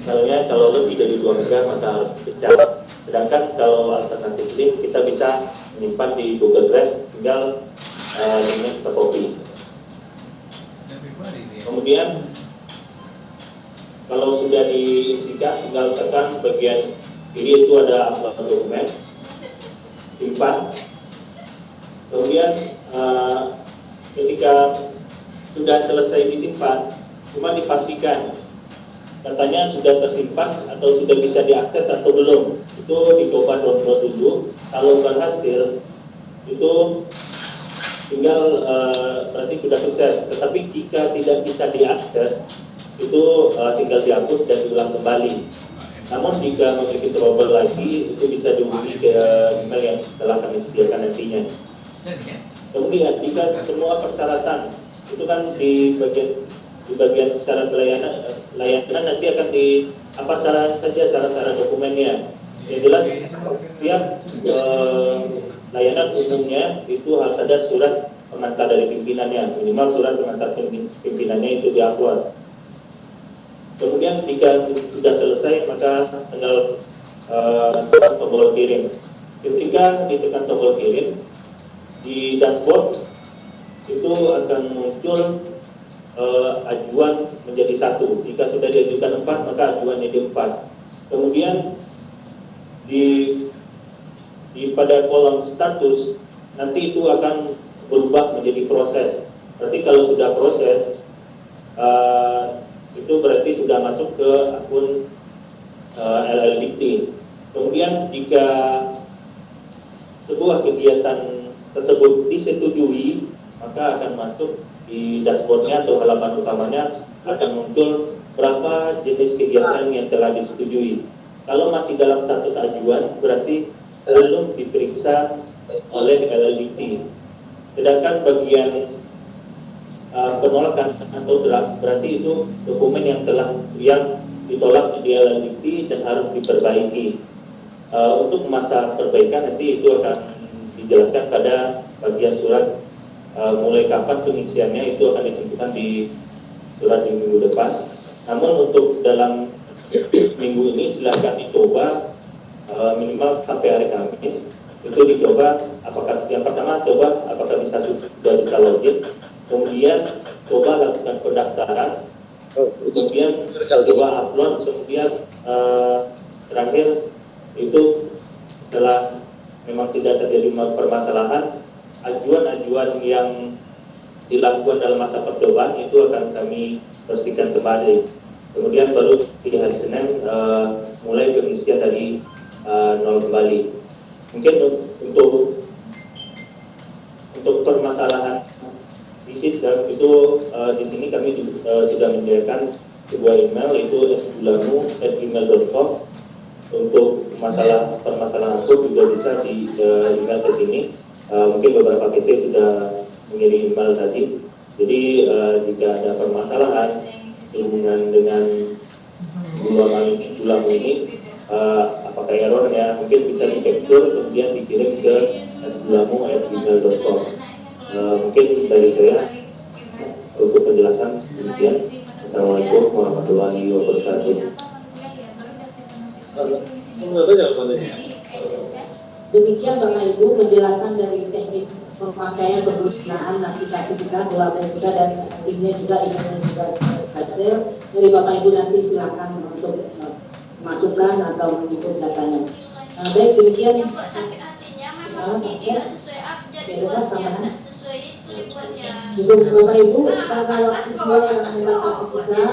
misalnya kalau lebih dari 2 MB maka harus dipecah. Sedangkan kalau alternatif link kita bisa menyimpan di Google Drive, tinggal linknya kita copy. Kemudian kalau sudah diisikan, tinggal tekan bagian kiri itu ada upload dokumen, simpan. Kemudian ketika sudah selesai disimpan, cuma dipastikan katanya sudah tersimpan atau sudah bisa diakses atau belum. Itu dicoba download dulu. Kalau berhasil itu tinggal berarti sudah sukses. Tetapi jika tidak bisa diakses itu tinggal dihapus dan diulang kembali. Namun jika memiliki trouble lagi itu bisa dihubungi ke email yang telah kami sediakan nantinya. Kemudian jika semua persyaratan itu kan di bagian syarat layanan nanti akan di apa syarat dokumennya. Yang jelas setiap layanan umumnya itu harus ada surat pengantar dari pimpinannya, minimal surat pengantar pimpinannya itu diupload. Kemudian jika sudah selesai maka tinggal tombol kirim. Ketika ditekan tombol kirim di dashboard itu akan muncul ajuan menjadi 1. Jika sudah diajukan 4 maka ajuan jadi 4. Kemudian pada kolom status nanti itu akan berubah menjadi proses. Berarti kalau sudah proses itu berarti sudah masuk ke akun LLDikti. Kemudian jika sebuah kegiatan tersebut disetujui maka akan masuk di dashboardnya atau halaman utamanya akan muncul berapa jenis kegiatan yang telah disetujui. Kalau masih dalam status ajuan berarti belum diperiksa oleh LLDikti. Sedangkan bagian penolakan atau draft berarti itu dokumen yang ditolak di LLDikti dan harus diperbaiki. Untuk masa perbaikan nanti itu akan dijelaskan pada bagian surat mulai kapan pengisiannya itu akan ditentukan di surat di minggu depan. Namun untuk dalam minggu ini silahkan dicoba minimal sampai hari Kamis. Itu dicoba apakah yang pertama coba apakah sudah bisa login, kemudian coba lakukan pendaftaran, kemudian coba upload, kemudian terakhir itu setelah memang tidak terjadi permasalahan, ajuan-ajuan yang dilakukan dalam masa percobaan itu akan kami bersihkan kembali. Kemudian baru di hari Senin mulai pengisian dari nol kembali. Mungkin untuk permasalahan bisnis itu di sini kami sudah menyediakan sebuah email itu sgulamu@gmail.com. Untuk permasalahan aku juga bisa di email ke sini. Mungkin beberapa PT sudah mengirim email tadi. Jadi jika ada permasalahan hubungan dengan gulamu ini, apakah errornya, mungkin bisa di capture kemudian dikirim ke sgulamu@gmail.com. Mungkin dari saya untuk penjelasan demikian. Assalamualaikum warahmatullahi wabarakatuh. Demikian Bapak Ibu penjelasan dari teknis pemakaian penggunaan aplikasi kita, keluarga kita, dan timnya juga ini juga hasil dari Bapak Ibu. Nanti silakan untuk masukkan atau mengikut datanya. Nah, baik, demikian. Untuk Bapak Ibu, karena waktu yang membatasi kita,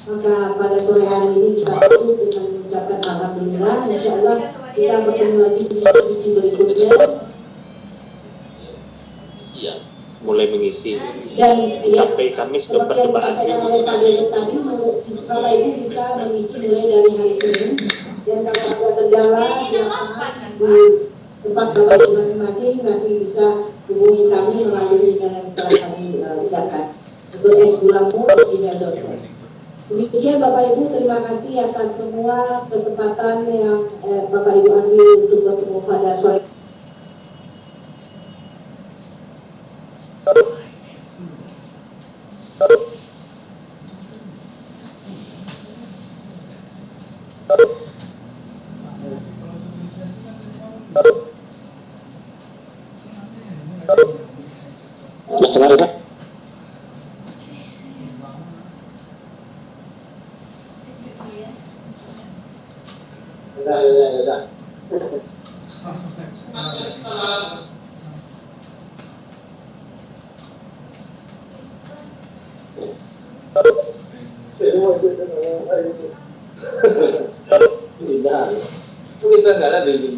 maka pada sore hari ini kita tutup dengan mengucapkan alhamdulillah. Insya Allah kita bertemu lagi di edisi berikutnya. Ya, mulai mengisi Dan sampai Kamis keempat Bapak Ibu tadi, Bapak Ibu bisa mengisi mulai dari hari Senin. Dan kalau ada kendala di tempat Bapak Ibu masing-masing, nanti bisa hubungi kami melalui yang telah kami siapkan untuk sgulamu@gmail.com. Demikian Bapak Ibu, terima kasih atas semua kesempatan yang Bapak Ibu ambil untuk bertemu pada sore. Sebentar, Pak. Ya. Kita nggak ada di